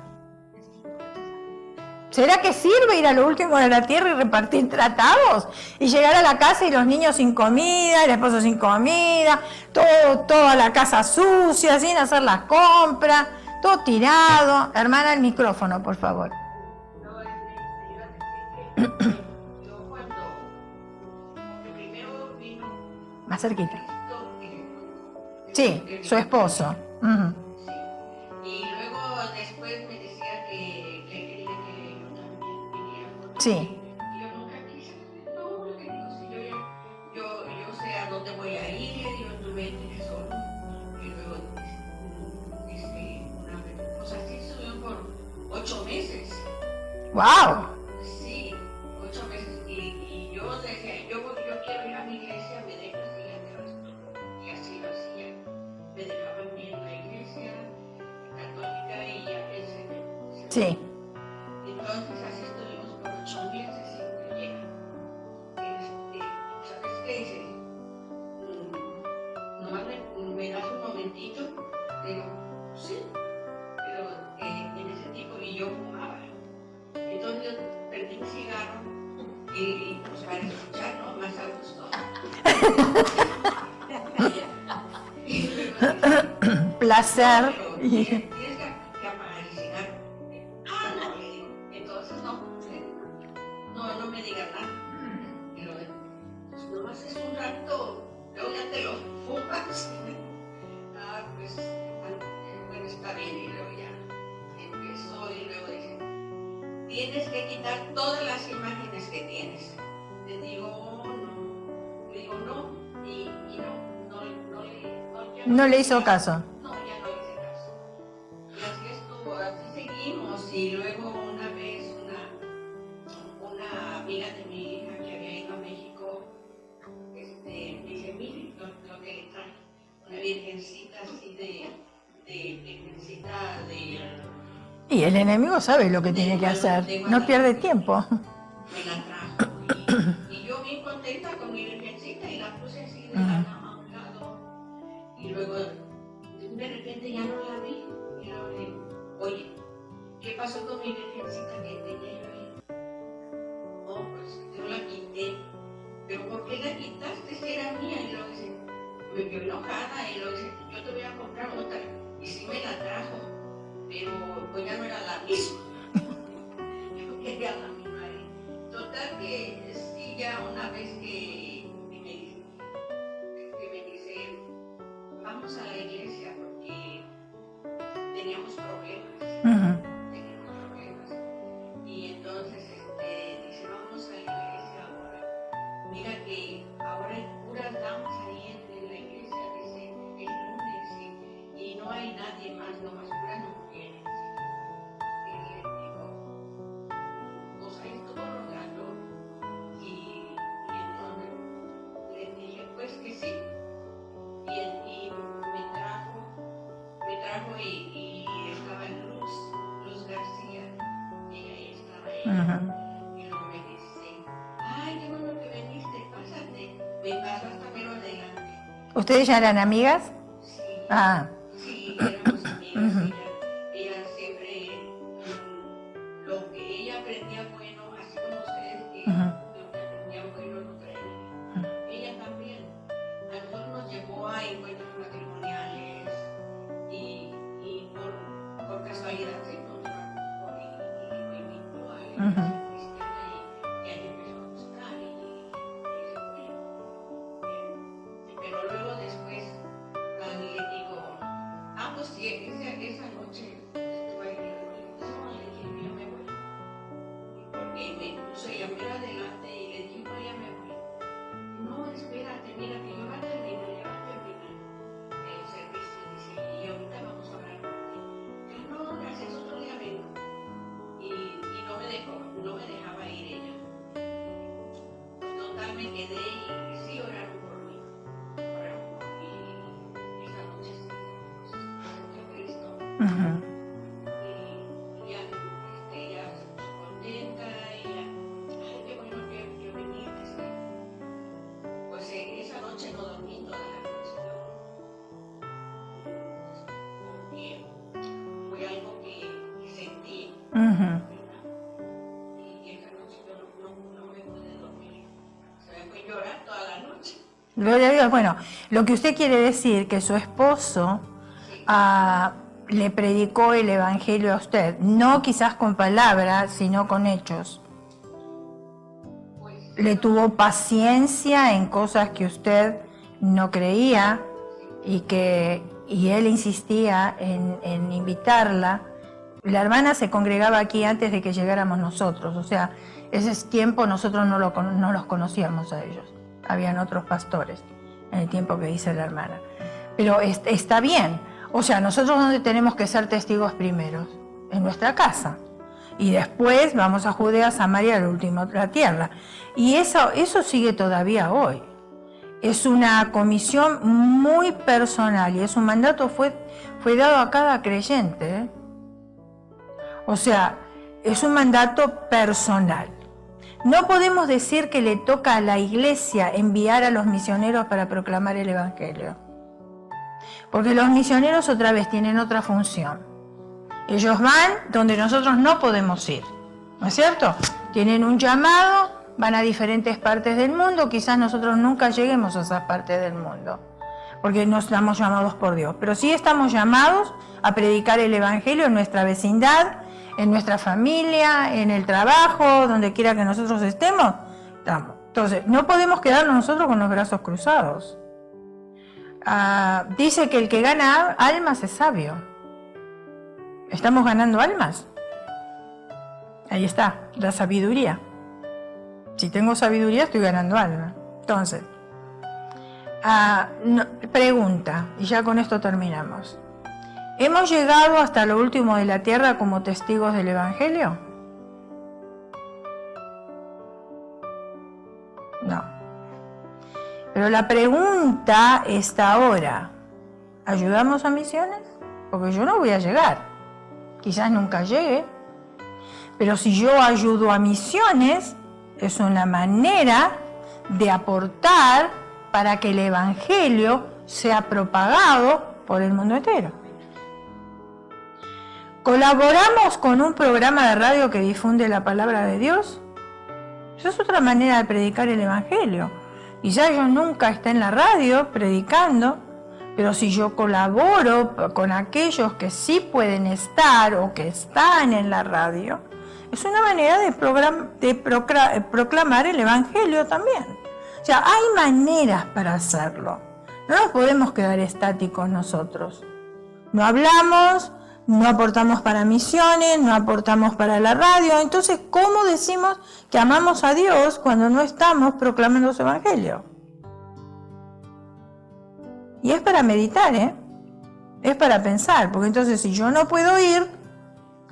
¿Será que sirve ir a lo último de la tierra y repartir tratados? Y llegar a la casa y los niños sin comida, el esposo sin comida, toda la casa sucia, sin hacer las compras, todo tirado. Hermana, el micrófono, por favor. Yo cuando primero vino Más cerquita. Sí, su esposo. Uh-huh. Sí. Y luego después me decía que quería que yo también viniera con él. Sí. Y yo nunca quise, no, le digo, si yo sé a dónde voy a ir, y yo tuve que solo. Y luego, pues así estuvimos por 8 meses. ¡Wow! Sí, 8 meses. Y yo decía, yo quiero ir a mi iglesia, me dejas ir a esto. Y así lo hacía. Me dejaban ir a la iglesia católica y ya pensé. Sí. Entonces así estuvimos por 8 meses sin que llega. ¿Sabes qué dice? Nomás me das un momentito. Digo, sí. Pero en ese tiempo y yo fumaba. Entonces yo prendí un cigarro y pues para escuchar, ¿no? Más a gusto. Placer. Pero tienes que apagar el cigarro. Ah, no, le digo. Entonces no. me digas nada. Y luego, pues nomás es un rato, luego ya te lo fumas. Pues, bueno, está bien, y luego ya empezó, y luego dice, tienes que quitar todas las imágenes que tienes. Le digo, no. Le digo, no, y no le hizo caso. No, ya no le hice caso. Y así estuvo, así seguimos, y luego una vez una amiga de mi hija que había ido a México, dice, mire lo que le traje, una virgencita así de virgencita de... Y el enemigo sabe lo que tiene que hacer, no pierde tiempo. Me la trajo, y yo bien contenta con mi virgencita, y la puse así de la cama a un lado, y luego de repente ya no la vi, y ahora digo, oye, ¿qué pasó con mi virgencita que tenía yo ahí? Oh, pues yo la quité. Pero ¿por qué la quitaste si era mía? Y luego dice, me quedó enojada, y luego dice, yo te voy a comprar otra. Y sí me la trajo, pero pues ya no era la misma. Yo quería la misma. Total que sí, ya una vez que me dice, vamos a la iglesia porque teníamos problemas. Y entonces dice, vamos a la iglesia ahora. Mira que ahora hay puras damas ahí en la iglesia, dice, el lunes, y no hay nadie más, nomás puras mujeres. Y le digo, pues ahí estuvo rogando. Y entonces le dije, pues que sí. Y me trajo y estaba Luz García. Y ahí estaba ella. Y luego me dice, ay, qué bueno que viniste, pásate. Me pasó hasta mero adelante. ¿Ustedes ya eran amigas? Sí, sí, éramos amigas. Ella siempre, lo que ella aprendía bueno, así como ustedes, que lo que aprendían bueno lo traían. Ella también. A nosotros nos llevó a encuentros matrimoniales, y por casualidad se encontró y me invitó a la iglesia cristiana, y ahí empezó a buscar, y se fue. Pero luego después le digo, pues sí, esa noche estuve ahí, no, le dije, yo me voy. Porque me puso ella mira adelante y le dije, no, ya me voy. No, espérate, mira que yo voy a terminar el servicio, dice, y ahorita vamos a hablar contigo. No, gracias, otro día vengo. Y no me dejaba ir ella. Total, me quedé y sí oraron por mí. Y esa noche sí, acepté a Cristo. Y ya, ella se puso contenta, ella, ay, qué bueno que yo venía, pues esa noche no dormí toda la noche, porque fue algo que sentí, ¿verdad? Y esa noche yo no me pude dormir, se me fue llorar toda la noche. Gloria a Dios. Bueno, lo que usted quiere decir que su esposo le predicó el evangelio a usted, no quizás con palabras, sino con hechos. Le tuvo paciencia en cosas que usted no creía y él insistía en invitarla. La hermana se congregaba aquí antes de que llegáramos nosotros, o sea, ese tiempo nosotros no los conocíamos a ellos. Habían otros pastores en el tiempo que dice la hermana. Pero está bien, o sea, nosotros donde tenemos que ser testigos primeros, en nuestra casa. Y después vamos a Judea, Samaria, al último, la tierra. Y eso sigue todavía hoy. Es una comisión muy personal y es un mandato fue dado a cada creyente, ¿eh? O sea, es un mandato personal. No podemos decir que le toca a la iglesia enviar a los misioneros para proclamar el evangelio. Porque los misioneros otra vez tienen otra función. Ellos van donde nosotros no podemos ir, ¿no es cierto? Tienen un llamado, van a diferentes partes del mundo, quizás nosotros nunca lleguemos a esas partes del mundo, porque no estamos llamados por Dios, pero sí estamos llamados a predicar el evangelio en nuestra vecindad, en nuestra familia, en el trabajo, donde quiera que nosotros estemos, estamos. Entonces, no podemos quedarnos nosotros con los brazos cruzados. Dice que el que gana almas es sabio. ¿Estamos ganando almas? Ahí está, la sabiduría. Si tengo sabiduría, estoy ganando almas. Entonces, pregunta, y ya con esto terminamos. ¿Hemos llegado hasta lo último de la tierra como testigos del Evangelio? No. Pero la pregunta está ahora. ¿Ayudamos a misiones? Porque yo no voy a llegar. Quizás nunca llegue. Pero si yo ayudo a misiones, es una manera de aportar para que el Evangelio sea propagado por el mundo entero. ¿Colaboramos con un programa de radio que difunde la palabra de Dios? Esa es otra manera de predicar el Evangelio. Quizás yo nunca esté en la radio predicando, pero si yo colaboro con aquellos que sí pueden estar o que están en la radio, es una manera de proclamar el Evangelio también. O sea, hay maneras para hacerlo. No nos podemos quedar estáticos nosotros. No hablamos, no aportamos para misiones, no aportamos para la radio. Entonces, ¿cómo decimos que amamos a Dios cuando no estamos proclamando su Evangelio? Y es para meditar, es para pensar, porque entonces si yo no puedo ir,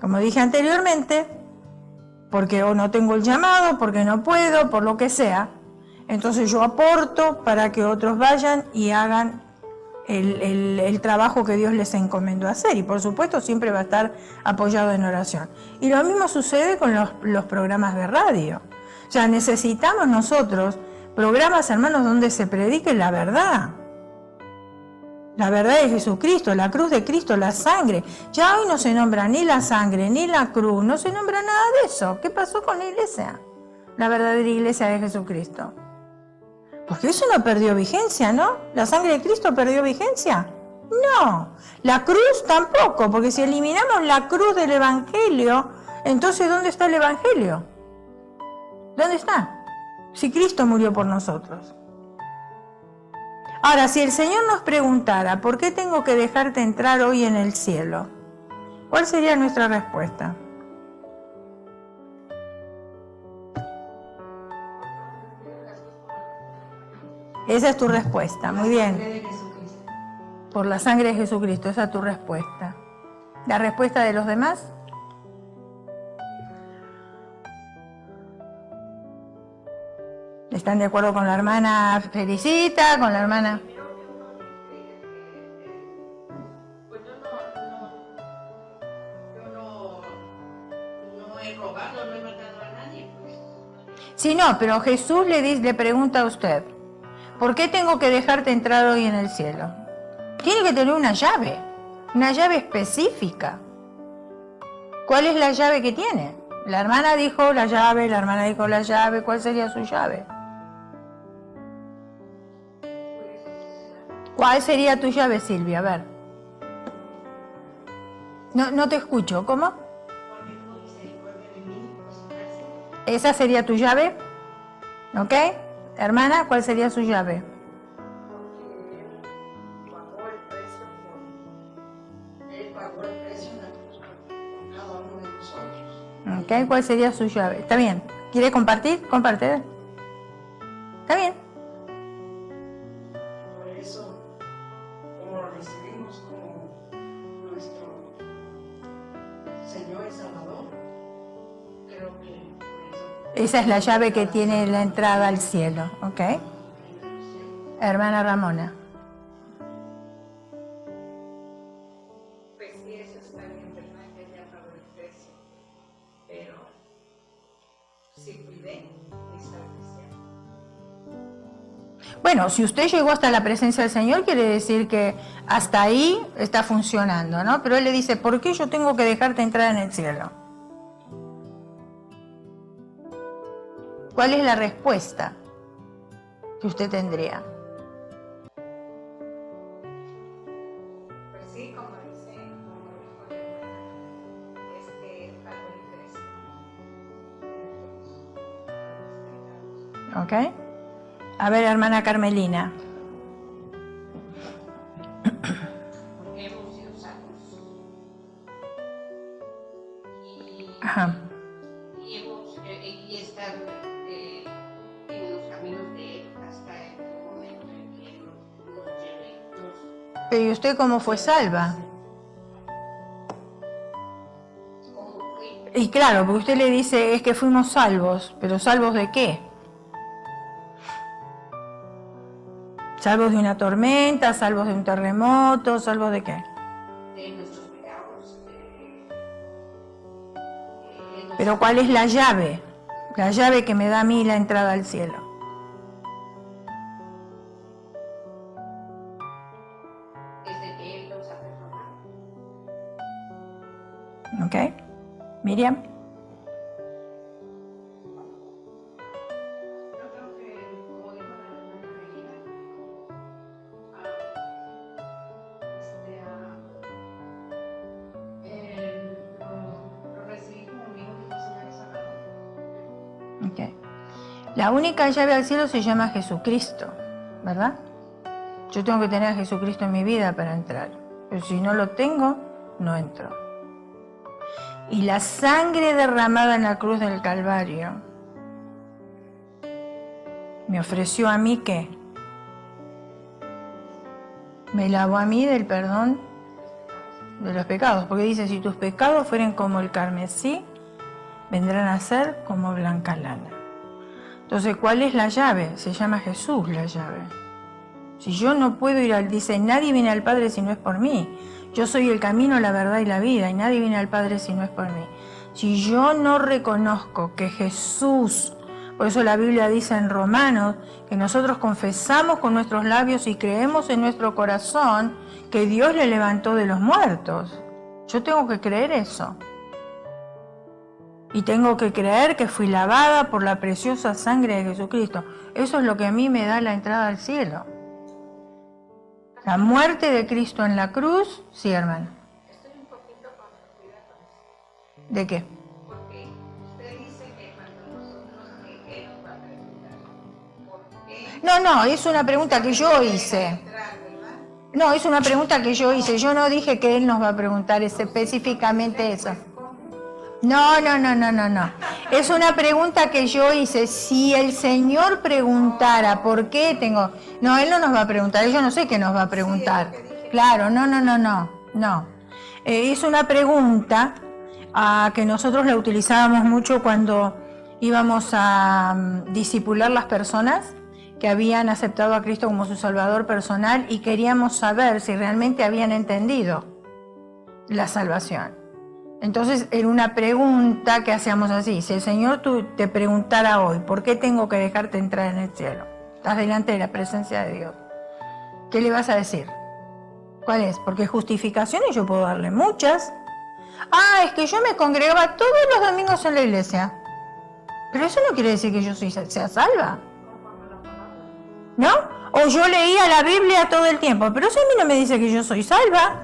como dije anteriormente, porque o no tengo el llamado, porque no puedo, por lo que sea, entonces yo aporto para que otros vayan y hagan el trabajo que Dios les encomendó hacer, y por supuesto siempre va a estar apoyado en oración. Y lo mismo sucede con los programas de radio. O sea, necesitamos nosotros programas, hermanos, donde se predique la verdad. La verdad de Jesucristo, la cruz de Cristo, la sangre. Ya hoy no se nombra ni la sangre, ni la cruz, no se nombra nada de eso. ¿Qué pasó con la iglesia? La verdadera iglesia de Jesucristo. Porque eso no perdió vigencia, ¿no? ¿La sangre de Cristo perdió vigencia? No. La cruz tampoco, porque si eliminamos la cruz del Evangelio, entonces ¿dónde está el Evangelio? ¿Dónde está? Si Cristo murió por nosotros. Ahora, si el Señor nos preguntara, ¿por qué tengo que dejarte entrar hoy en el cielo? ¿Cuál sería nuestra respuesta? Esa es tu respuesta, muy bien. Por la sangre de Jesucristo, esa es tu respuesta. ¿La respuesta de los demás? ¿Están de acuerdo con la hermana Felicita, con la hermana? Pues yo no he robado, no he matado a nadie. Pues. Sí, no, pero Jesús le pregunta a usted, ¿por qué tengo que dejarte entrar hoy en el cielo? Tiene que tener una llave específica. ¿Cuál es la llave que tiene? La hermana dijo la llave, la hermana dijo la llave, ¿cuál sería su llave? ¿Cuál sería tu llave, Silvia? A ver. No te escucho, ¿cómo? ¿Esa sería tu llave? ¿Ok? Hermana, ¿cuál sería su llave? ¿Ok? ¿Cuál sería su llave? ¿Está bien? ¿Quiere compartir? Comparte. ¿Está bien? Por eso, como lo recibimos como nuestro Señor y Salvador, creo que por eso. Esa es la llave que tiene la entrada al cielo, ¿ok? Hermana Ramona. Pues sí, eso está bien, ¿verdad? Que ya pagó el precio. Pero sí cuidé mi salvación. Bueno, si usted llegó hasta la presencia del Señor, quiere decir que hasta ahí está funcionando, ¿no? Pero Él le dice, ¿por qué yo tengo que dejarte entrar en el cielo? ¿Cuál es la respuesta que usted tendría? Pues sí, como dice, como dijo la hermana, pagó ¿Ok? A ver, hermana Carmelina. Porque hemos sido salvos. Ajá. Y estar en los caminos de Él hasta el momento en que nos lleve. Pero ¿y usted cómo fue salva? ¿Cómo fue? Y claro, porque usted le dice es que fuimos salvos, pero ¿salvos de qué? ¿Salvos de una tormenta? ¿Salvos de un terremoto? ¿Salvos de qué? De nuestros pecados. Pero ¿cuál es la llave? La llave que me da a mí la entrada al cielo. Desde que Él nos ha perdonado. ¿Ok? Miriam. Yo creo que, como dijo la hermana Regina, lo recibí como mi único Señor y Salvador. Ok. La única llave al cielo se llama Jesucristo, ¿verdad? Yo tengo que tener a Jesucristo en mi vida para entrar. Pero si no lo tengo, no entro. Y la sangre derramada en la cruz del Calvario me ofreció a mí ¿qué? Me lavó a mí del perdón de los pecados. Porque dice, si tus pecados fueren como el carmesí, vendrán a ser como blanca lana. Entonces, ¿cuál es la llave? Se llama Jesús la llave. Si yo no puedo ir al... Dice, nadie viene al Padre si no es por mí. Yo soy el camino, la verdad y la vida, y nadie viene al Padre si no es por mí. Si yo no reconozco que Jesús, por eso la Biblia dice en Romanos, que nosotros confesamos con nuestros labios y creemos en nuestro corazón que Dios le levantó de los muertos. Yo tengo que creer eso. Y tengo que creer que fui lavada por la preciosa sangre de Jesucristo. Eso es lo que a mí me da la entrada al cielo. La muerte de Cristo en la cruz, sí, hermano. Estoy un poquito confundida con eso. ¿De qué? Porque usted dice que cuando nosotros que Él nos va a preguntar, ¿por qué? No, es una pregunta que yo hice. Entrar, ¿verdad? No, es una pregunta que yo hice. Yo no dije que Él nos va a preguntar específicamente eso. No. Es una pregunta que yo hice. Si el Señor preguntara por qué tengo... No, Él no nos va a preguntar. Yo no sé qué nos va a preguntar. Claro, no. Es una pregunta que nosotros la utilizábamos mucho cuando íbamos a discipular las personas que habían aceptado a Cristo como su Salvador personal y queríamos saber si realmente habían entendido la salvación. Entonces era una pregunta que hacíamos así: si el Señor te preguntara hoy, ¿por qué tengo que dejarte entrar en el cielo? Estás delante de la presencia de Dios. ¿Qué le vas a decir? ¿Cuál es? Porque justificaciones yo puedo darle muchas. Es que yo me congregaba todos los domingos en la iglesia. Pero eso no quiere decir que yo sea salva. ¿No? O yo leía la Biblia todo el tiempo, pero eso a mí no me dice que yo soy salva.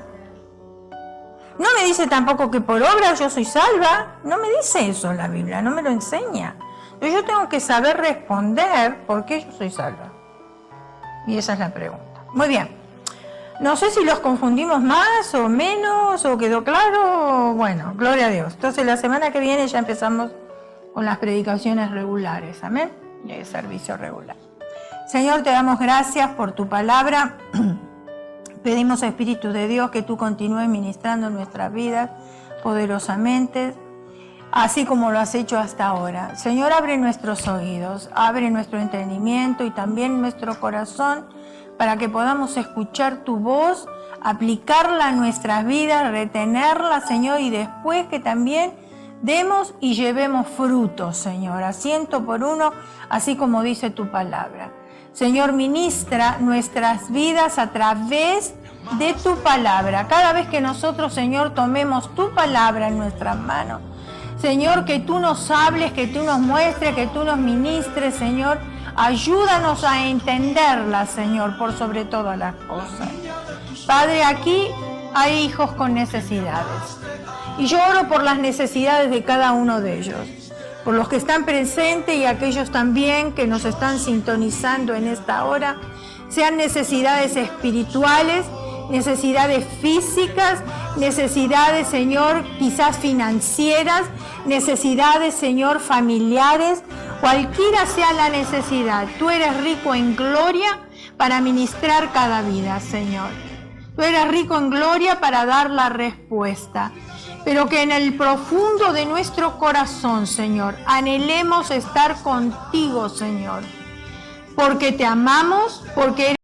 No me dice tampoco que por obra yo soy salva. No me dice eso la Biblia, no me lo enseña. Entonces yo tengo que saber responder por qué yo soy salva. Y esa es la pregunta. Muy bien. No sé si los confundimos más o menos, o quedó claro. Bueno, gloria a Dios. Entonces la semana que viene ya empezamos con las predicaciones regulares. Amén. De servicio regular. Señor, te damos gracias por tu palabra. Pedimos, Espíritu de Dios, que tú continúes ministrando en nuestras vidas poderosamente, así como lo has hecho hasta ahora. Señor, abre nuestros oídos, abre nuestro entendimiento y también nuestro corazón para que podamos escuchar tu voz, aplicarla a nuestras vidas, retenerla, Señor, y después que también demos y llevemos frutos, Señor, a 100 por 1, así como dice tu palabra. Señor, ministra nuestras vidas a través de tu palabra. Cada vez que nosotros, Señor, tomemos tu palabra en nuestras manos, Señor, que tú nos hables, que tú nos muestres, que tú nos ministres, Señor. Ayúdanos a entenderla, Señor, por sobre todas las cosas. Padre, aquí hay hijos con necesidades. Y yo oro por las necesidades de cada uno de ellos. por los que están presentes y aquellos también que nos están sintonizando en esta hora, sean necesidades espirituales, necesidades físicas, necesidades, Señor, quizás financieras, necesidades, Señor, familiares, cualquiera sea la necesidad. Tú eres rico en gloria para ministrar cada vida, Señor. Tú eres rico en gloria para dar la respuesta. Pero que en el profundo de nuestro corazón, Señor, anhelemos estar contigo, Señor. Porque te amamos, porque eres